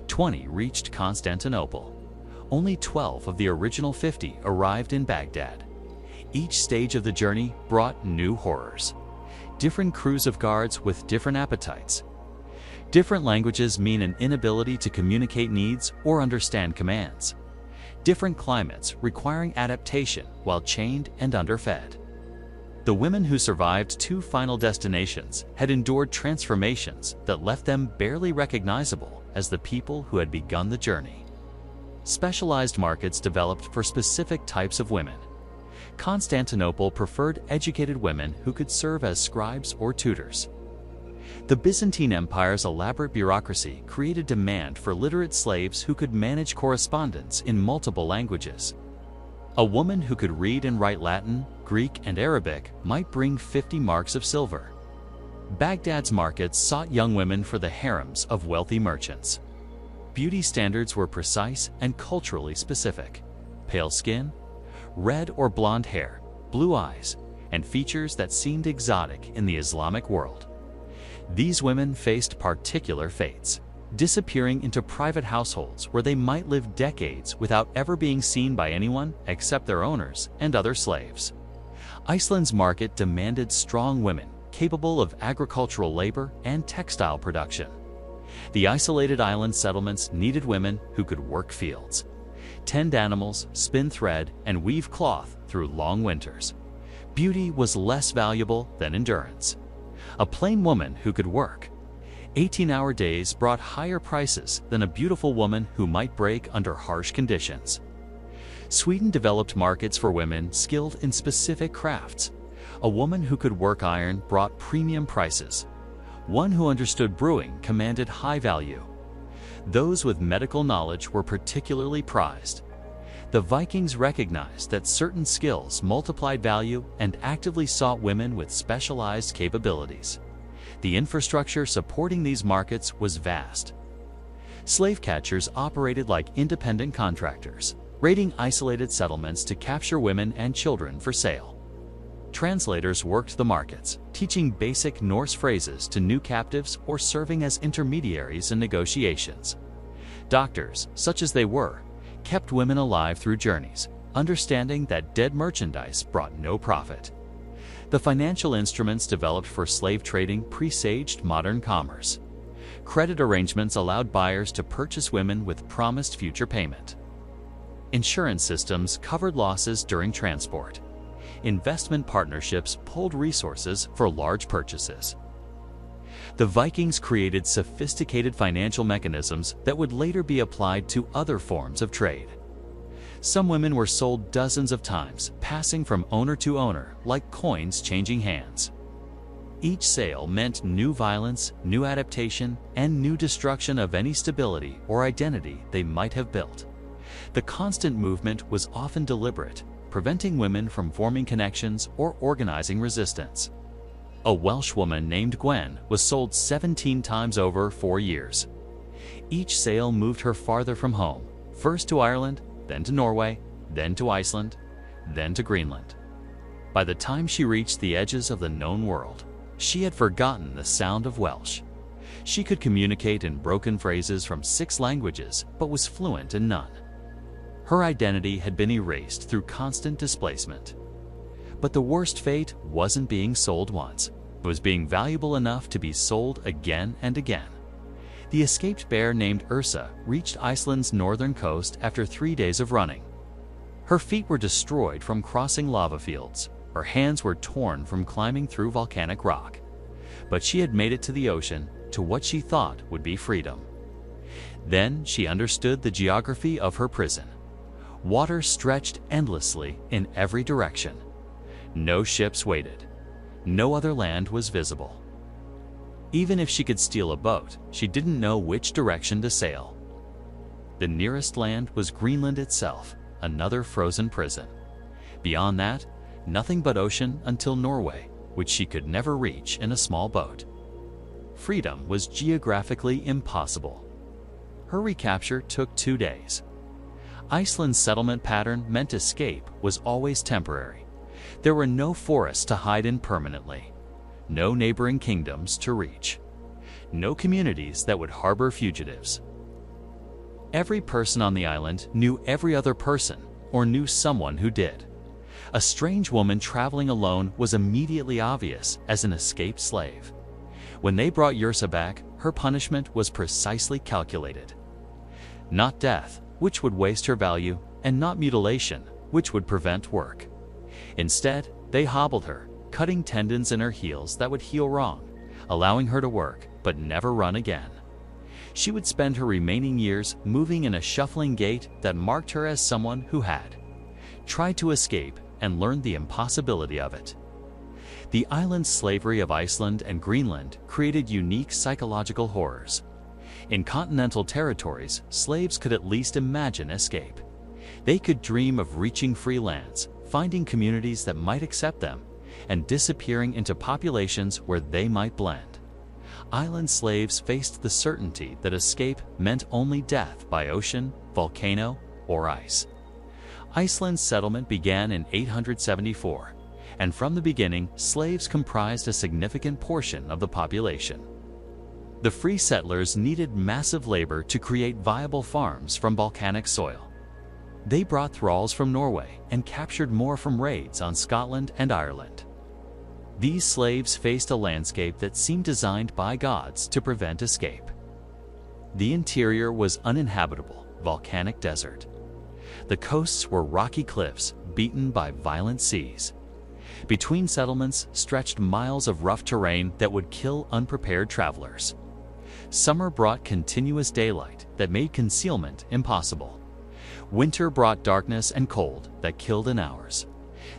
20 reached Constantinople. Only 12 of the original 50 arrived in Baghdad. Each stage of the journey brought new horrors. Different crews of guards with different appetites. Different languages mean an inability to communicate needs or understand commands. Different climates requiring adaptation while chained and underfed. The women who survived 2 final destinations had endured transformations that left them barely recognizable as the people who had begun the journey. Specialized markets developed for specific types of women. Constantinople preferred educated women who could serve as scribes or tutors. The Byzantine Empire's elaborate bureaucracy created demand for literate slaves who could manage correspondence in multiple languages. A woman who could read and write Latin, Greek, and Arabic might bring 50 marks of silver. Baghdad's markets sought young women for the harems of wealthy merchants. Beauty standards were precise and culturally specific. Pale skin, red or blonde hair, blue eyes, and features that seemed exotic in the Islamic world. These women faced particular fates, disappearing into private households where they might live decades without ever being seen by anyone except their owners and other slaves. Iceland's market demanded strong women capable of agricultural labor and textile production. The isolated island settlements needed women who could work fields, tend animals, spin thread, and weave cloth through long winters. Beauty was less valuable than endurance. A plain woman who could work 18-hour days brought higher prices than a beautiful woman who might break under harsh conditions. Sweden developed markets for women skilled in specific crafts. A woman who could work iron brought premium prices. One who understood brewing commanded high value. Those with medical knowledge were particularly prized. The Vikings recognized that certain skills multiplied value and actively sought women with specialized capabilities. The infrastructure supporting these markets was vast. Slave catchers operated like independent contractors, raiding isolated settlements to capture women and children for sale. Translators worked the markets, teaching basic Norse phrases to new captives or serving as intermediaries in negotiations. Doctors, such as they were, kept women alive through journeys, understanding that dead merchandise brought no profit. The financial instruments developed for slave trading presaged modern commerce. Credit arrangements allowed buyers to purchase women with promised future payment. Insurance systems covered losses during transport. Investment partnerships pulled resources for large purchases. The Vikings created sophisticated financial mechanisms that would later be applied to other forms of trade. Some women were sold dozens of times, passing from owner to owner like coins changing hands. Each sale meant new violence, new adaptation, and new destruction of any stability or identity they might have built. The constant movement was often deliberate, preventing women from forming connections or organizing resistance. A Welsh woman named Gwen was sold 17 times over 4 years. Each sale moved her farther from home, first to Ireland, then to Norway, then to Iceland, then to Greenland. By the time she reached the edges of the known world, she had forgotten the sound of Welsh. She could communicate in broken phrases from 6 languages, but was fluent in none. Her identity had been erased through constant displacement. But the worst fate wasn't being sold once. It was being valuable enough to be sold again and again. The escaped bear named Ursa reached Iceland's northern coast after 3 days of running. Her feet were destroyed from crossing lava fields. Her hands were torn from climbing through volcanic rock. But she had made it to the ocean to what she thought would be freedom. Then she understood the geography of her prison. Water stretched endlessly in every direction. No ships waited. No other land was visible. Even if she could steal a boat, she didn't know which direction to sail. The nearest land was Greenland itself, another frozen prison. Beyond that, nothing but ocean until Norway, which she could never reach in a small boat. Freedom was geographically impossible. Her recapture took 2 days. Iceland's settlement pattern meant escape was always temporary. There were no forests to hide in permanently, no neighboring kingdoms to reach, no communities that would harbor fugitives. Every person on the island knew every other person or knew someone who did. A strange woman traveling alone was immediately obvious as an escaped slave. When they brought Yrsa back, her punishment was precisely calculated. Not death, which would waste her value, and not mutilation, which would prevent work. Instead, they hobbled her, cutting tendons in her heels that would heal wrong, allowing her to work but never run again. She would spend her remaining years moving in a shuffling gait that marked her as someone who had tried to escape and learned the impossibility of it. The island slavery of Iceland and Greenland created unique psychological horrors. In continental territories, slaves could at least imagine escape. They could dream of reaching free lands, finding communities that might accept them, and disappearing into populations where they might blend. Island slaves faced the certainty that escape meant only death by ocean, volcano, or ice. Iceland's settlement began in 874, and from the beginning, slaves comprised a significant portion of the population. The free settlers needed massive labor to create viable farms from volcanic soil. They brought thralls from Norway and captured more from raids on Scotland and Ireland. These slaves faced a landscape that seemed designed by gods to prevent escape. The interior was uninhabitable, volcanic desert. The coasts were rocky cliffs beaten by violent seas. Between settlements stretched miles of rough terrain that would kill unprepared travelers. Summer brought continuous daylight that made concealment impossible. Winter brought darkness and cold that killed in hours.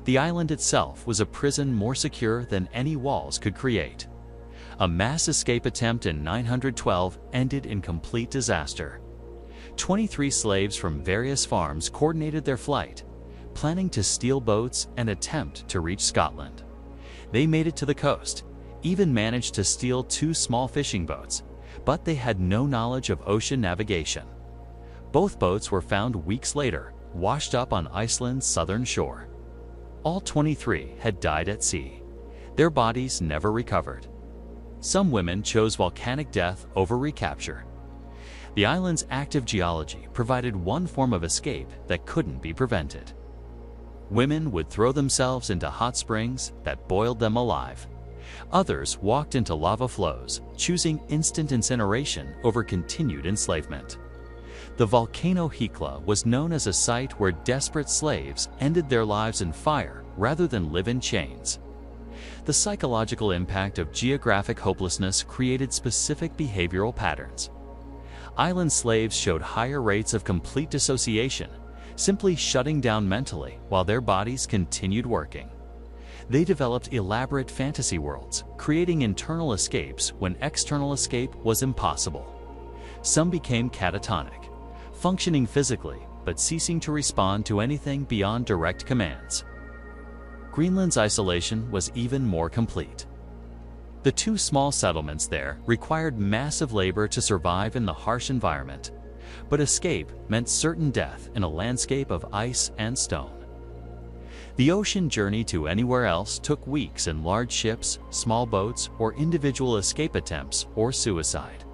The island itself was a prison more secure than any walls could create. A mass escape attempt in 912 ended in complete disaster. 23 slaves from various farms coordinated their flight, planning to steal boats and attempt to reach Scotland. They made it to the coast, even managed to steal 2 small fishing boats, but they had no knowledge of ocean navigation. Both boats were found weeks later, washed up on Iceland's southern shore. All 23 had died at sea. Their bodies never recovered. Some women chose volcanic death over recapture. The island's active geology provided one form of escape that couldn't be prevented. Women would throw themselves into hot springs that boiled them alive. Others walked into lava flows, choosing instant incineration over continued enslavement. The volcano Hekla was known as a site where desperate slaves ended their lives in fire rather than live in chains. The psychological impact of geographic hopelessness created specific behavioral patterns. Island slaves showed higher rates of complete dissociation, simply shutting down mentally while their bodies continued working. They developed elaborate fantasy worlds, creating internal escapes when external escape was impossible. Some became catatonic, functioning physically but ceasing to respond to anything beyond direct commands. Greenland's isolation was even more complete. The 2 small settlements there required massive labor to survive in the harsh environment, but escape meant certain death in a landscape of ice and stone. The ocean journey to anywhere else took weeks in large ships, small boats, or individual escape attempts or suicide.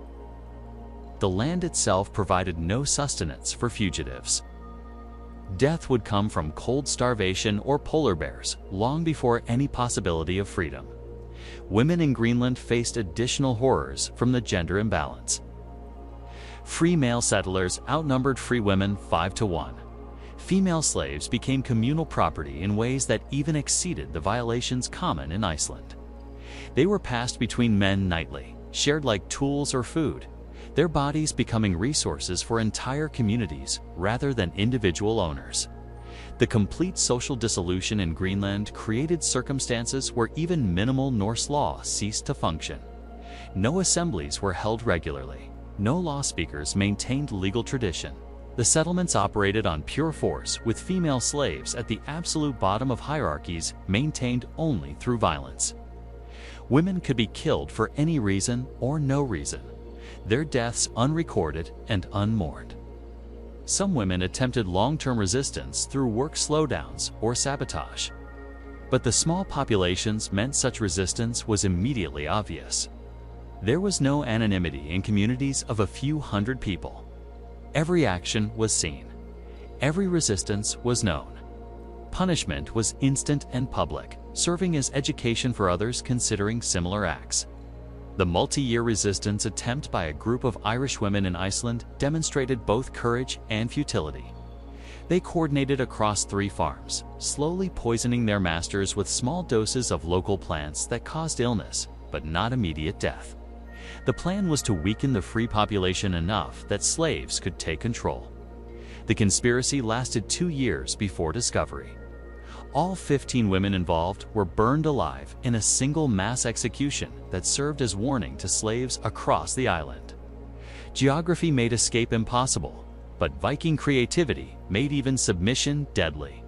The land itself provided no sustenance for fugitives. Death would come from cold starvation or polar bears long before any possibility of freedom. Women in Greenland faced additional horrors from the gender imbalance. Free male settlers outnumbered free women 5 to 1. Female slaves became communal property in ways that even exceeded the violations common in Iceland. They were passed between men nightly, shared like tools or food, their bodies becoming resources for entire communities rather than individual owners. The complete social dissolution in Greenland created circumstances where even minimal Norse law ceased to function. No assemblies were held regularly. No law speakers maintained legal tradition. The settlements operated on pure force, with female slaves at the absolute bottom of hierarchies maintained only through violence. Women could be killed for any reason or no reason, their deaths unrecorded and unmourned. Some women attempted long-term resistance through work slowdowns or sabotage. But the small populations meant such resistance was immediately obvious. There was no anonymity in communities of a few hundred people. Every action was seen. Every resistance was known. Punishment was instant and public, serving as education for others considering similar acts. The multi-year resistance attempt by a group of Irish women in Iceland demonstrated both courage and futility. They coordinated across 3 farms, slowly poisoning their masters with small doses of local plants that caused illness, but not immediate death. The plan was to weaken the free population enough that slaves could take control. The conspiracy lasted 2 years before discovery. All 15 women involved were burned alive in a single mass execution that served as warning to slaves across the island. Geography made escape impossible, but Viking creativity made even submission deadly.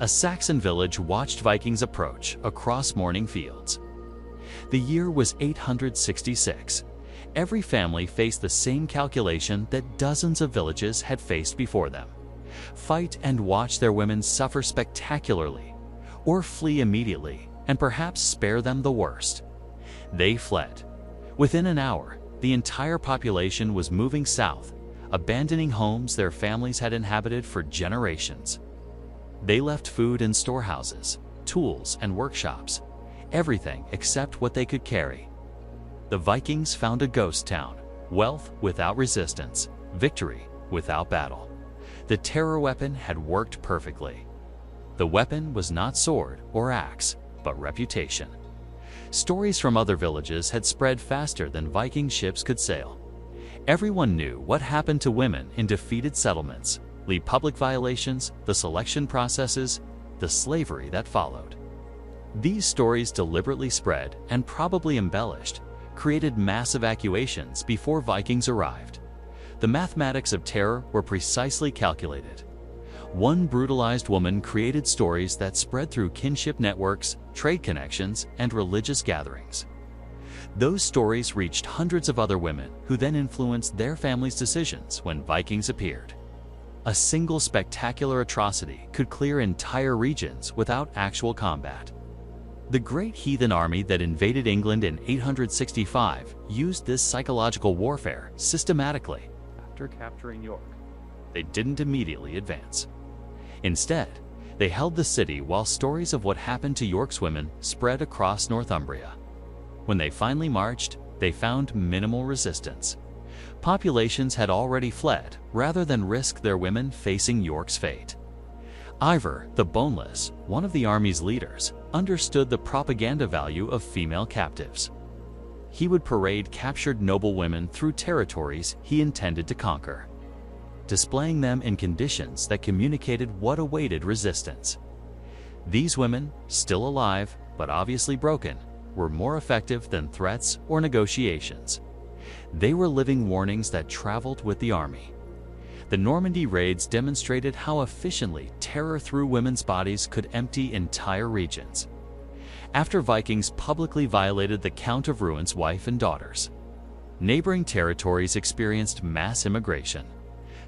A Saxon village watched Vikings approach across morning fields. The year was 866. Every family faced the same calculation that dozens of villages had faced before them: fight and watch their women suffer spectacularly, or flee immediately and perhaps spare them the worst. They fled. Within an hour, the entire population was moving south, abandoning homes their families had inhabited for generations. They left food in storehouses, tools and workshops, everything except what they could carry. The Vikings found a ghost town, wealth without resistance, victory without battle. The terror weapon had worked perfectly. The weapon was not sword or axe, but reputation. Stories from other villages had spread faster than Viking ships could sail. Everyone knew what happened to women in defeated settlements, the public violations, the selection processes, the slavery that followed. These stories deliberately spread and probably embellished, created mass evacuations before Vikings arrived. The mathematics of terror were precisely calculated. One brutalized woman created stories that spread through kinship networks, trade connections, and religious gatherings. Those stories reached hundreds of other women who then influenced their families' decisions when Vikings appeared. A single spectacular atrocity could clear entire regions without actual combat. The great heathen army that invaded England in 865 used this psychological warfare systematically. After capturing York, they didn't immediately advance. Instead, they held the city while stories of what happened to York's women spread across Northumbria. When they finally marched, they found minimal resistance. Populations had already fled rather than risk their women facing York's fate. Ivar the Boneless, one of the army's leaders, understood the propaganda value of female captives. He would parade captured noblewomen through territories he intended to conquer, displaying them in conditions that communicated what awaited resistance. These women, still alive but obviously broken, were more effective than threats or negotiations. They were living warnings that traveled with the army. The Normandy raids demonstrated how efficiently terror through women's bodies could empty entire regions. After Vikings publicly violated the Count of Rohan's wife and daughters, neighboring territories experienced mass immigration.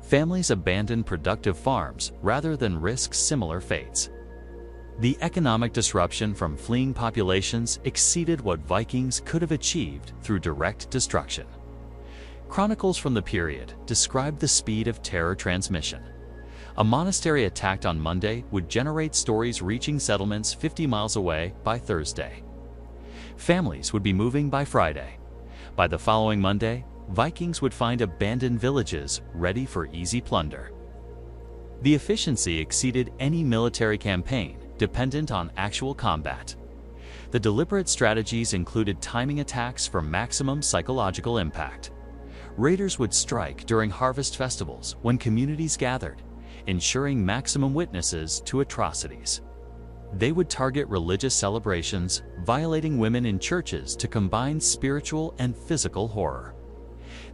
Families abandoned productive farms rather than risk similar fates. The economic disruption from fleeing populations exceeded what Vikings could have achieved through direct destruction. Chronicles from the period described the speed of terror transmission. A monastery attacked on Monday would generate stories reaching settlements 50 miles away by Thursday. Families would be moving by Friday. By the following Monday, Vikings would find abandoned villages ready for easy plunder. The efficiency exceeded any military campaign dependent on actual combat. The deliberate strategies included timing attacks for maximum psychological impact. Raiders would strike during harvest festivals when communities gathered, ensuring maximum witnesses to atrocities. They would target religious celebrations, violating women in churches to combine spiritual and physical horror.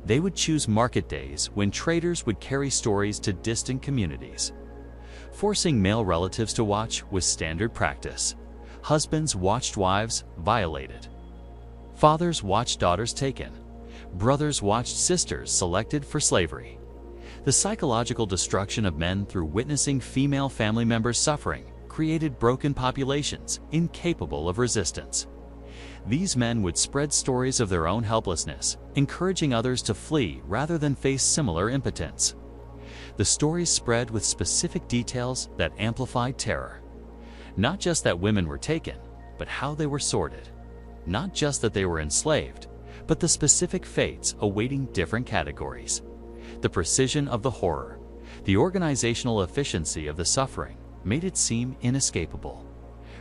They would choose market days when traders would carry stories to distant communities. Forcing male relatives to watch was standard practice. Husbands watched wives violated. Fathers watched daughters taken. Brothers watched sisters selected for slavery. The psychological destruction of men through witnessing female family members suffering created broken populations incapable of resistance. These men would spread stories of their own helplessness, encouraging others to flee rather than face similar impotence. The stories spread with specific details that amplified terror. Not just that women were taken, but how they were sorted. Not just that they were enslaved, but the specific fates awaiting different categories. The precision of the horror, the organizational efficiency of the suffering made it seem inescapable.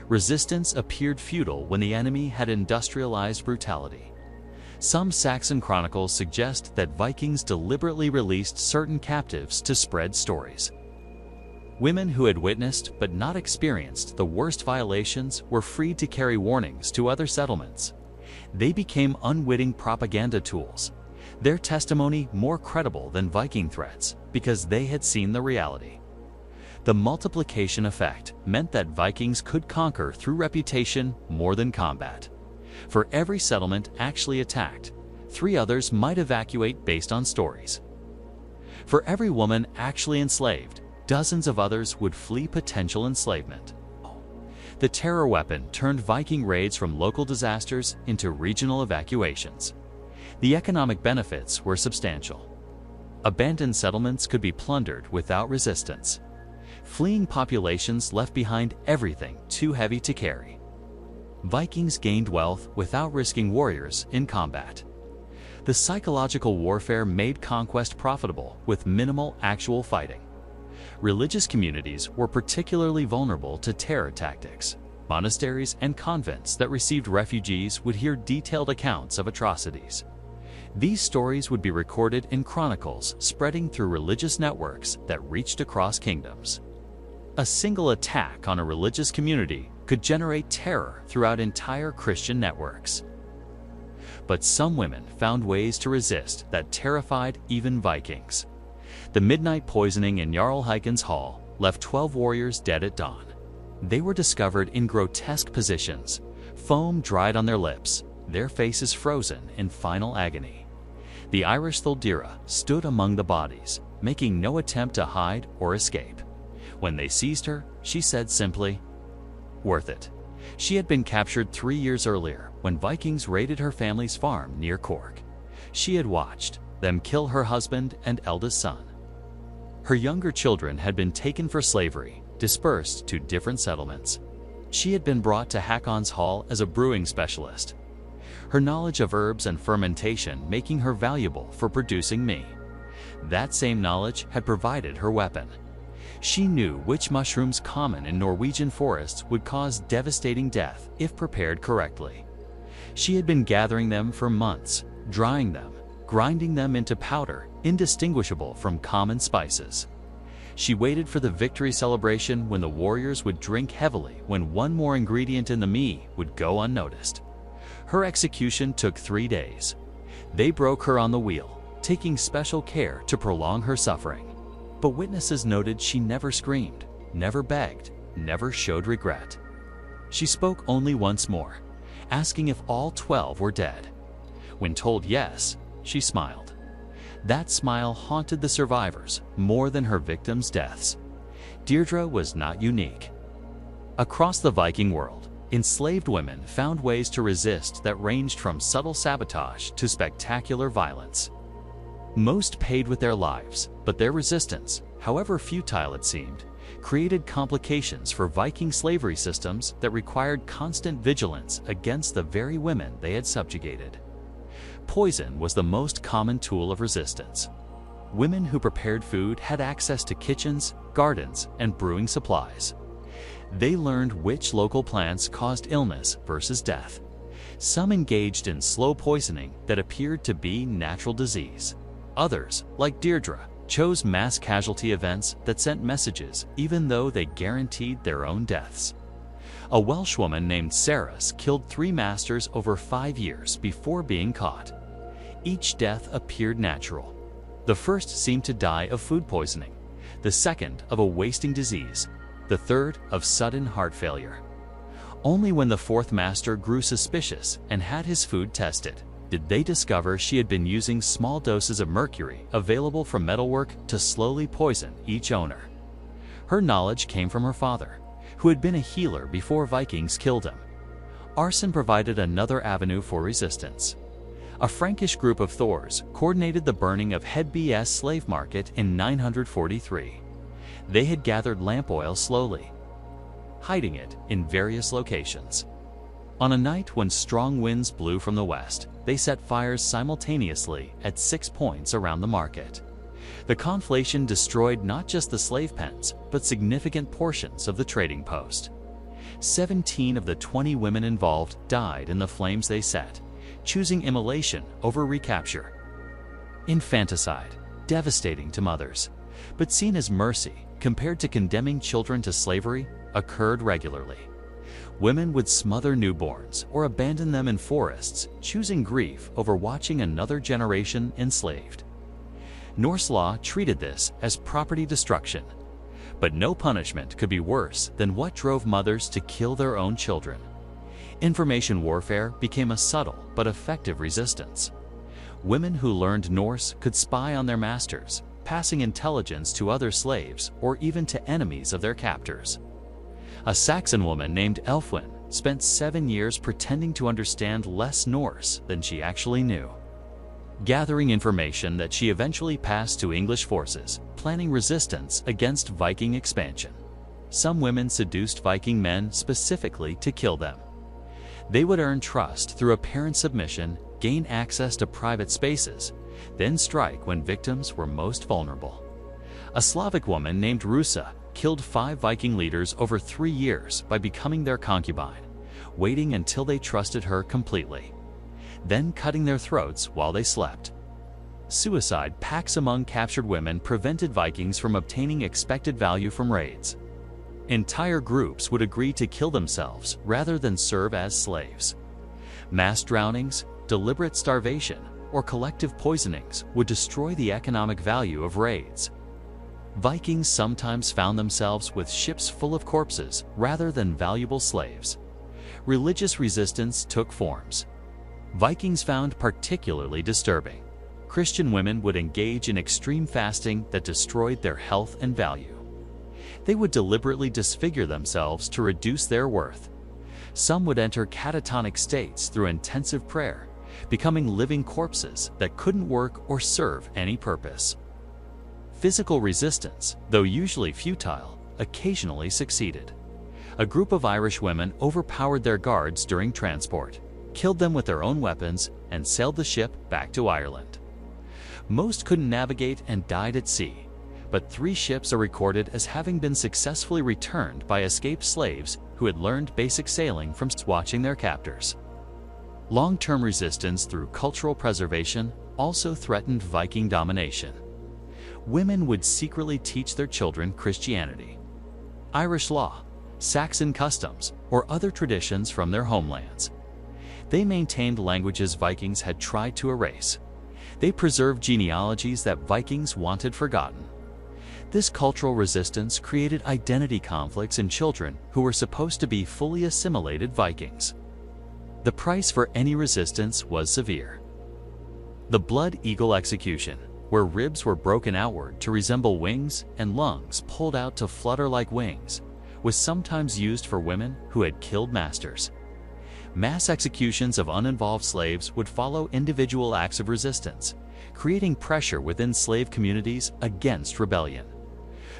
Resistance appeared futile when the enemy had industrialized brutality. Some Saxon chronicles suggest that Vikings deliberately released certain captives to spread stories. Women who had witnessed but not experienced the worst violations were freed to carry warnings to other settlements. They became unwitting propaganda tools, their testimony more credible than Viking threats because they had seen the reality. The multiplication effect meant that Vikings could conquer through reputation more than combat. For every settlement actually attacked, 3 others might evacuate based on stories. For every woman actually enslaved, dozens of others would flee potential enslavement. The terror weapon turned Viking raids from local disasters into regional evacuations. The economic benefits were substantial. Abandoned settlements could be plundered without resistance. Fleeing populations left behind everything too heavy to carry. Vikings gained wealth without risking warriors in combat. The psychological warfare made conquest profitable with minimal actual fighting. Religious communities were particularly vulnerable to terror tactics. Monasteries and convents that received refugees would hear detailed accounts of atrocities. These stories would be recorded in chronicles spreading through religious networks that reached across kingdoms. A single attack on a religious community could generate terror throughout entire Christian networks. But some women found ways to resist that terrified even Vikings. The midnight poisoning in Jarl Haikon's hall left 12 warriors dead at dawn. They were discovered in grotesque positions, foam dried on their lips, their faces frozen in final agony. The Irish Thildira stood among the bodies, making no attempt to hide or escape. When they seized her, she said simply, "Worth it." She had been captured 3 years earlier when Vikings raided her family's farm near Cork. She had watched them kill her husband and eldest son. Her younger children had been taken for slavery, dispersed to different settlements. She had been brought to Hakon's hall as a brewing specialist, her knowledge of herbs and fermentation making her valuable for producing me. That same knowledge had provided her weapon. She knew which mushrooms common in Norwegian forests would cause devastating death if prepared correctly. She had been gathering them for months, drying them, grinding them into powder indistinguishable from common spices. She waited for the victory celebration when the warriors would drink heavily when one more ingredient in the me would go unnoticed. Her execution took 3 days. They broke her on the wheel, taking special care to prolong her suffering. But witnesses noted she never screamed, never begged, never showed regret. She spoke only once more, asking if all 12 were dead. When told yes, she smiled. That smile haunted the survivors more than her victims' deaths. Deirdre was not unique. Across the Viking world, enslaved women found ways to resist that ranged from subtle sabotage to spectacular violence. Most paid with their lives, but their resistance, however futile it seemed, created complications for Viking slavery systems that required constant vigilance against the very women they had subjugated. Poison was the most common tool of resistance. Women who prepared food had access to kitchens, gardens, and brewing supplies. They learned which local plants caused illness versus death. Some engaged in slow poisoning that appeared to be natural disease. Others, like Deirdre, chose mass casualty events that sent messages even though they guaranteed their own deaths. A Welsh woman named Sarahs killed 3 masters over 5 years before being caught. Each death appeared natural. The first seemed to die of food poisoning, the second of a wasting disease, the third of sudden heart failure. Only when the 4th master grew suspicious and had his food tested did they discover she had been using small doses of mercury available from metalwork to slowly poison each owner. Her knowledge came from her father, who had been a healer before Vikings killed him. Arson provided another avenue for resistance. A Frankish group of Thors coordinated the burning of Hedby's slave market in 943. They had gathered lamp oil slowly, hiding it in various locations. On a night when strong winds blew from the west, they set fires simultaneously at 6 points around the market. The conflation destroyed not just the slave pens, but significant portions of the trading post. 17 of the 20 women involved died in the flames they set, choosing immolation over recapture. Infanticide, devastating to mothers, but seen as mercy compared to condemning children to slavery, occurred regularly. Women would smother newborns or abandon them in forests, choosing grief over watching another generation enslaved. Norse law treated this as property destruction, but no punishment could be worse than what drove mothers to kill their own children. Information warfare became a subtle but effective resistance. Women who learned Norse could spy on their masters, passing intelligence to other slaves or even to enemies of their captors. A Saxon woman named Elfwin spent 7 years pretending to understand less Norse than she actually knew, gathering information that she eventually passed to English forces, planning resistance against Viking expansion. Some women seduced Viking men specifically to kill them. They would earn trust through apparent submission, gain access to private spaces, then strike when victims were most vulnerable. A Slavic woman named Rusa killed 5 Viking leaders over 3 years by becoming their concubine, waiting until they trusted her completely, then cutting their throats while they slept. Suicide pacts among captured women prevented Vikings from obtaining expected value from raids. Entire groups would agree to kill themselves rather than serve as slaves. Mass drownings, deliberate starvation, or collective poisonings would destroy the economic value of raids. Vikings sometimes found themselves with ships full of corpses rather than valuable slaves. Religious resistance took forms. Vikings found particularly disturbing. Christian women would engage in extreme fasting that destroyed their health and value. They would deliberately disfigure themselves to reduce their worth. Some would enter catatonic states through intensive prayer, becoming living corpses that couldn't work or serve any purpose. Physical resistance, though usually futile, occasionally succeeded. A group of Irish women overpowered their guards during transport, killed them with their own weapons, and sailed the ship back to Ireland. Most couldn't navigate and died at sea, but 3 ships are recorded as having been successfully returned by escaped slaves who had learned basic sailing from watching their captors. Long-term resistance through cultural preservation also threatened Viking domination. Women would secretly teach their children Christianity, Irish law, Saxon customs, or other traditions from their homelands. They maintained languages Vikings had tried to erase. They preserved genealogies that Vikings wanted forgotten. This cultural resistance created identity conflicts in children who were supposed to be fully assimilated Vikings. The price for any resistance was severe. The blood eagle execution, where ribs were broken outward to resemble wings and lungs pulled out to flutter like wings, was sometimes used for women who had killed masters. Mass executions of uninvolved slaves would follow individual acts of resistance, creating pressure within slave communities against rebellion.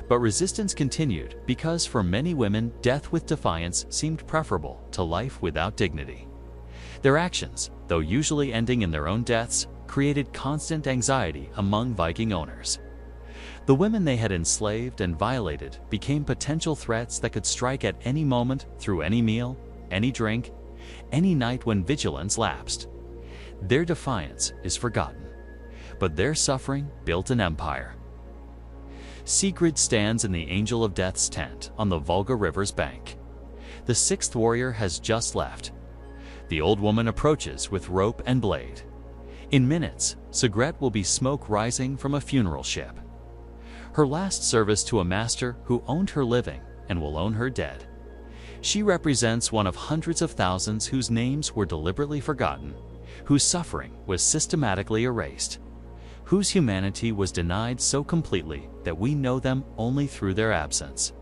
But resistance continued because for many women, death with defiance seemed preferable to life without dignity. Their actions, though usually ending in their own deaths, created constant anxiety among Viking owners. The women they had enslaved and violated became potential threats that could strike at any moment through any meal, any drink, any night when vigilance lapsed. Their defiance is forgotten, but their suffering built an empire. Sigrid stands in the Angel of Death's tent on the Volga River's bank. The sixth warrior has just left. The old woman approaches with rope and blade. In minutes, Sigrid will be smoke rising from a funeral ship. Her last service to a master who owned her living and will own her dead. She represents one of hundreds of thousands whose names were deliberately forgotten, whose suffering was systematically erased, whose humanity was denied so completely that we know them only through their absence.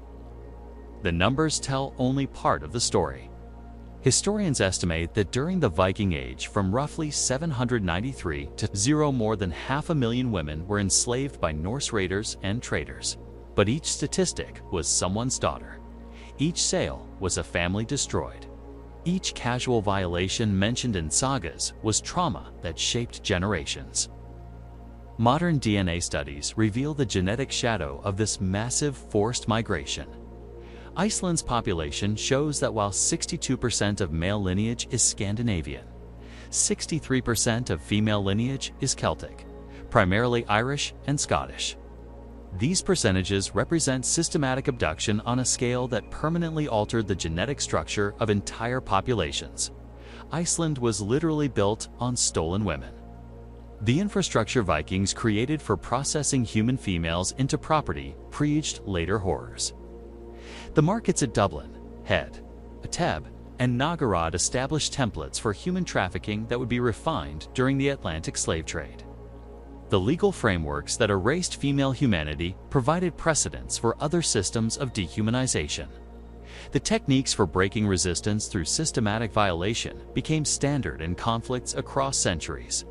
The numbers tell only part of the story. Historians estimate that during the Viking Age, from roughly 793 to 0, more than 500,000 women were enslaved by Norse raiders and traders. But each statistic was someone's daughter. Each sale was a family destroyed. Each casual violation mentioned in sagas was trauma that shaped generations. Modern DNA studies reveal the genetic shadow of this massive forced migration. Iceland's population shows that while 62% of male lineage is Scandinavian, 63% of female lineage is Celtic, primarily Irish and Scottish. These percentages represent systematic abduction on a scale that permanently altered the genetic structure of entire populations. Iceland was literally built on stolen women. The infrastructure Vikings created for processing human females into property preaged later horrors. The markets at Dublin, Head, Ateb, and Novgorod established templates for human trafficking that would be refined during the Atlantic slave trade. The legal frameworks that erased female humanity provided precedents for other systems of dehumanization. The techniques for breaking resistance through systematic violation became standard in conflicts across centuries.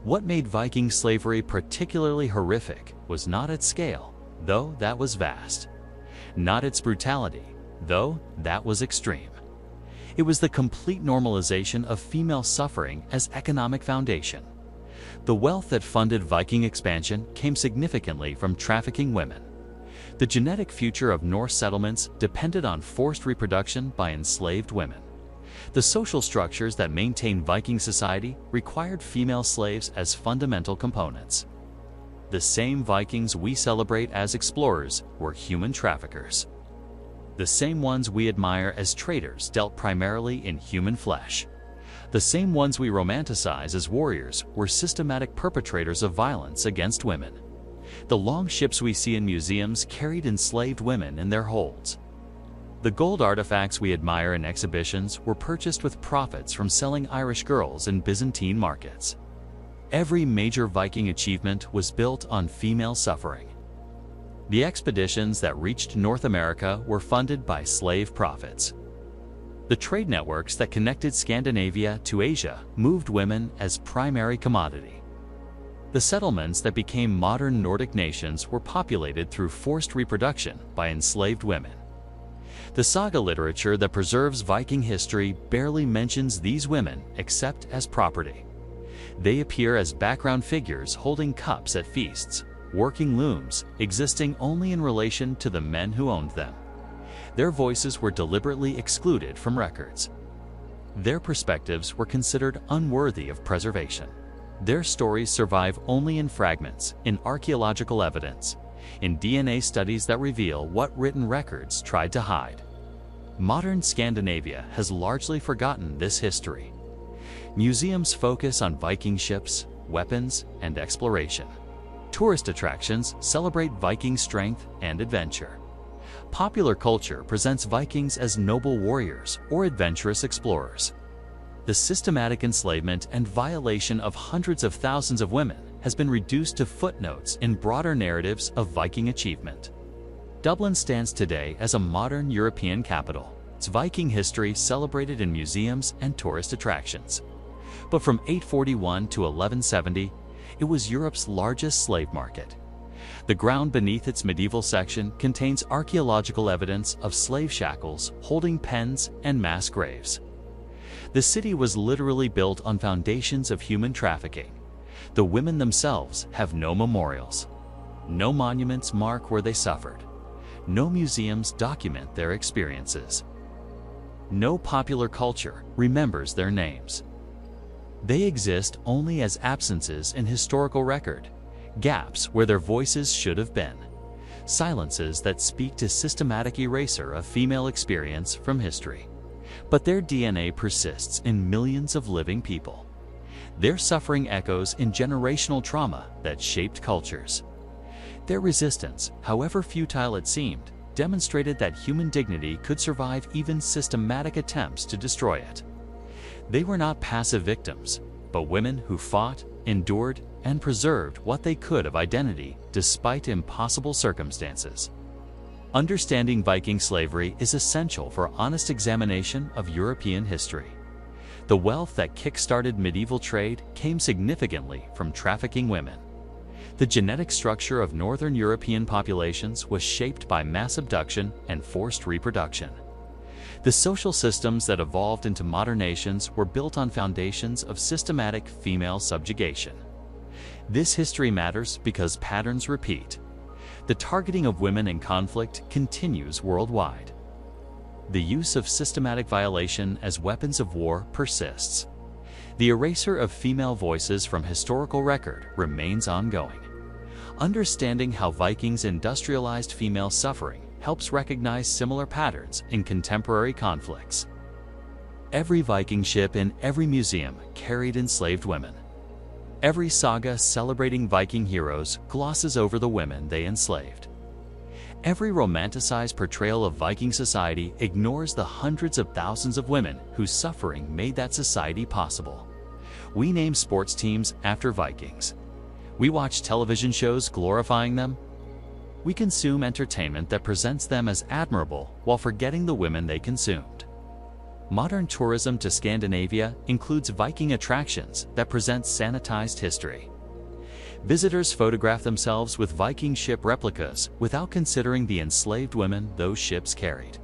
What made Viking slavery particularly horrific was not its scale, though that was vast. Not its brutality, though that was extreme. It was the complete normalization of female suffering as economic foundation. The wealth that funded Viking expansion came significantly from trafficking women. The genetic future of Norse settlements depended on forced reproduction by enslaved women. The social structures that maintained Viking society required female slaves as fundamental components. The same Vikings we celebrate as explorers were human traffickers. The same ones we admire as traders dealt primarily in human flesh. The same ones we romanticize as warriors were systematic perpetrators of violence against women. The longships we see in museums carried enslaved women in their holds. The gold artifacts we admire in exhibitions were purchased with profits from selling Irish girls in Byzantine markets. Every major Viking achievement was built on female suffering. The expeditions that reached North America were funded by slave profits. The trade networks that connected Scandinavia to Asia moved women as primary commodity. The settlements that became modern Nordic nations were populated through forced reproduction by enslaved women. The saga literature that preserves Viking history barely mentions these women except as property. They appear as background figures holding cups at feasts, working looms, existing only in relation to the men who owned them. Their voices were deliberately excluded from records. Their perspectives were considered unworthy of preservation. Their stories survive only in fragments, in archaeological evidence, in DNA studies that reveal what written records tried to hide. Modern Scandinavia has largely forgotten this history. Museums focus on Viking ships, weapons, and exploration. Tourist attractions celebrate Viking strength and adventure. Popular culture presents Vikings as noble warriors or adventurous explorers. The systematic enslavement and violation of hundreds of thousands of women has been reduced to footnotes in broader narratives of Viking achievement. Dublin stands today as a modern European capital, its Viking history celebrated in museums and tourist attractions. But from 841 to 1170, it was Europe's largest slave market. The ground beneath its medieval section contains archaeological evidence of slave shackles, holding pens, and mass graves. The city was literally built on foundations of human trafficking. The women themselves have no memorials. No monuments mark where they suffered. No museums document their experiences. No popular culture remembers their names. They exist only as absences in historical record, gaps where their voices should have been, silences that speak to systematic erasure of female experience from history. But their DNA persists in millions of living people. Their suffering echoes in generational trauma that shaped cultures. Their resistance, however futile it seemed, demonstrated that human dignity could survive even systematic attempts to destroy it. They were not passive victims, but women who fought, endured, and preserved what they could of identity despite impossible circumstances. Understanding Viking slavery is essential for honest examination of European history. The wealth that kick-started medieval trade came significantly from trafficking women. The genetic structure of Northern European populations was shaped by mass abduction and forced reproduction. The social systems that evolved into modern nations were built on foundations of systematic female subjugation. This history matters because patterns repeat. The targeting of women in conflict continues worldwide. The use of systematic violation as weapons of war persists. The erasure of female voices from historical record remains ongoing. Understanding how Vikings industrialized female suffering helps recognize similar patterns in contemporary conflicts. Every Viking ship in every museum carried enslaved women. Every saga celebrating Viking heroes glosses over the women they enslaved. Every romanticized portrayal of Viking society ignores the hundreds of thousands of women whose suffering made that society possible. We name sports teams after Vikings. We watch television shows glorifying them. We consume entertainment that presents them as admirable while forgetting the women they consumed. Modern tourism to Scandinavia includes Viking attractions that present sanitized history. Visitors photograph themselves with Viking ship replicas without considering the enslaved women those ships carried.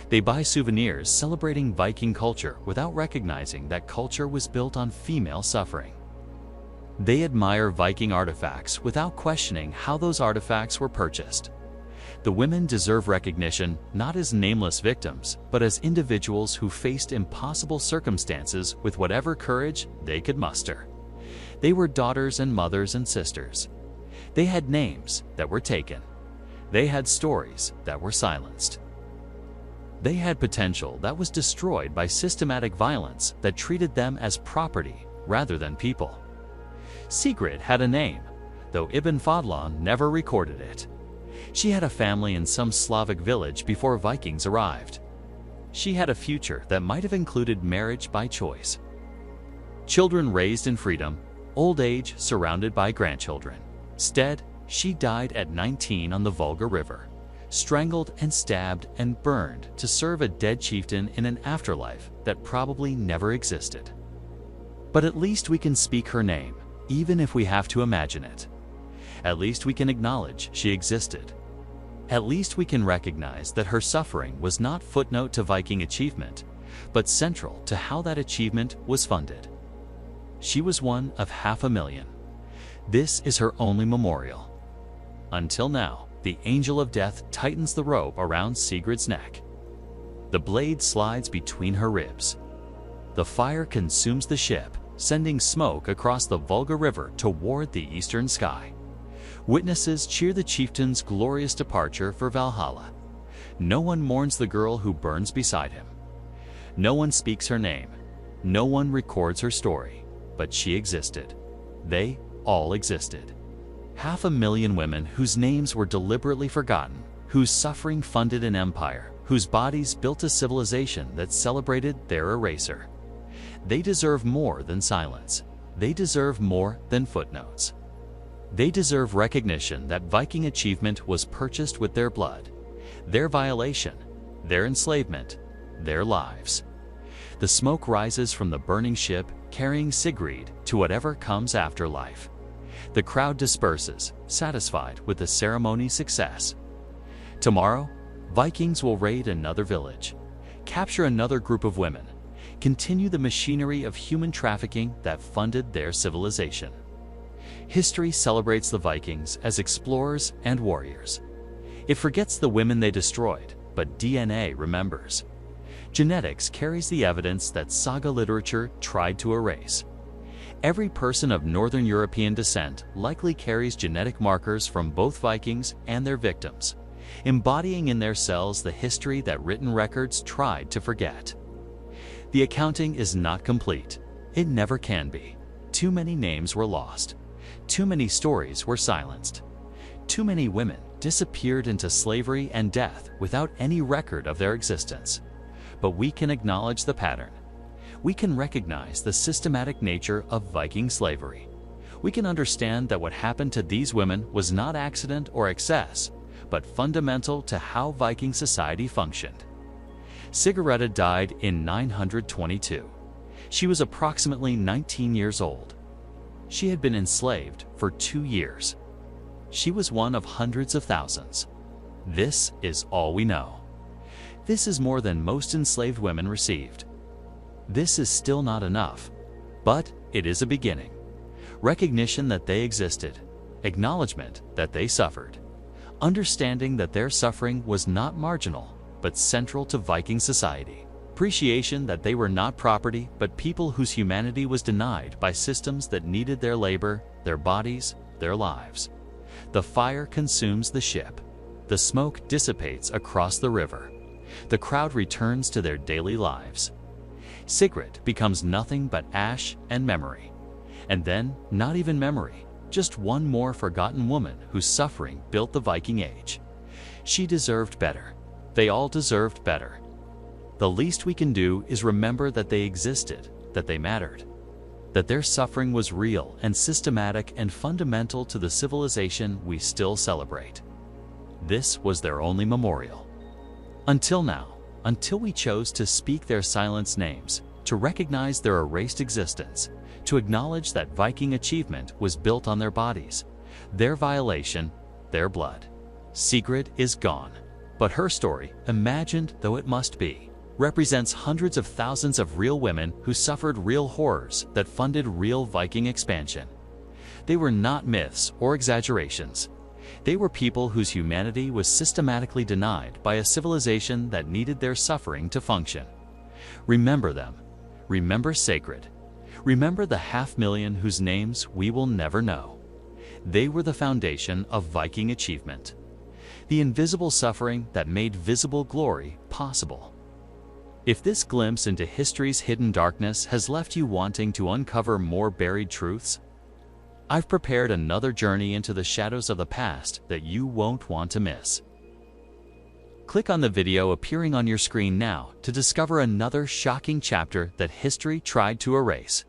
They buy souvenirs celebrating Viking culture without recognizing that culture was built on female suffering. They admire Viking artifacts without questioning how those artifacts were purchased. The women deserve recognition not as nameless victims, but as individuals who faced impossible circumstances with whatever courage they could muster. They were daughters and mothers and sisters. They had names that were taken. They had stories that were silenced. They had potential that was destroyed by systematic violence that treated them as property rather than people. Sigrid had a name, though Ibn Fadlan never recorded it. She had a family in some Slavic village before Vikings arrived. She had a future that might have included marriage by choice. Children raised in freedom, old age surrounded by grandchildren. Instead, she died at 19 on the Volga River, strangled and stabbed and burned to serve a dead chieftain in an afterlife that probably never existed. But at least we can speak her name, even if we have to imagine it. At least we can acknowledge she existed. At least we can recognize that her suffering was not footnote to Viking achievement, but central to how that achievement was funded. She was one of 500,000. This is her only memorial. Until now, the angel of death tightens the rope around Sigrid's neck. The blade slides between her ribs. The fire consumes the ship, sending smoke across the Volga River toward the eastern sky. Witnesses cheer the chieftain's glorious departure for Valhalla. No one mourns the girl who burns beside him. No one speaks her name. No one records her story. But she existed. They all existed. 500,000 women whose names were deliberately forgotten, whose suffering funded an empire, whose bodies built a civilization that celebrated their eraser. They deserve more than silence. They deserve more than footnotes. They deserve recognition that Viking achievement was purchased with their blood, their violation, their enslavement, their lives. The smoke rises from the burning ship, carrying Sigrid to whatever comes after life. The crowd disperses, satisfied with the ceremony's success. Tomorrow, Vikings will raid another village, capture another group of women, continue the machinery of human trafficking that funded their civilization. History celebrates the Vikings as explorers and warriors. It forgets the women they destroyed, but DNA remembers. Genetics carries the evidence that saga literature tried to erase. Every person of Northern European descent likely carries genetic markers from both Vikings and their victims, embodying in their cells the history that written records tried to forget. The accounting is not complete. It never can be. Too many names were lost. Too many stories were silenced. Too many women disappeared into slavery and death without any record of their existence. But we can acknowledge the pattern. We can recognize the systematic nature of Viking slavery. We can understand that what happened to these women was not accident or excess, but fundamental to how Viking society functioned. Sigurda died in 922. She was approximately 19 years old. She had been enslaved for 2 years. She was one of hundreds of thousands. This is all we know. This is more than most enslaved women received. This is still not enough, but it is a beginning. Recognition that they existed, acknowledgement that they suffered, understanding that their suffering was not marginal, but central to Viking society, appreciation that they were not property, but people whose humanity was denied by systems that needed their labor, their bodies, their lives. The fire consumes the ship. The smoke dissipates across the river. The crowd returns to their daily lives. Sigrid becomes nothing but ash and memory. And then, not even memory, just one more forgotten woman whose suffering built the Viking Age. She deserved better. They all deserved better. The least we can do is remember that they existed, that they mattered, that their suffering was real and systematic and fundamental to the civilization we still celebrate. This was their only memorial. Until now, until we chose to speak their silenced names, to recognize their erased existence, to acknowledge that Viking achievement was built on their bodies, their violation, their blood. Sigrid is gone, but her story, imagined though it must be, represents hundreds of thousands of real women who suffered real horrors that funded real Viking expansion. They were not myths or exaggerations. They were people whose humanity was systematically denied by a civilization that needed their suffering to function. Remember them. Remember Sigrid. Remember the 500,000 whose names we will never know. They were the foundation of Viking achievement. The invisible suffering that made visible glory possible. If this glimpse into history's hidden darkness has left you wanting to uncover more buried truths, I've prepared another journey into the shadows of the past that you won't want to miss. Click on the video appearing on your screen now to discover another shocking chapter that history tried to erase.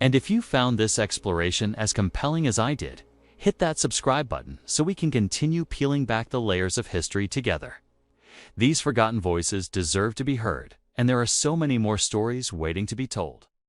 And if you found this exploration as compelling as I did, hit that subscribe button so we can continue peeling back the layers of history together. These forgotten voices deserve to be heard, and there are so many more stories waiting to be told.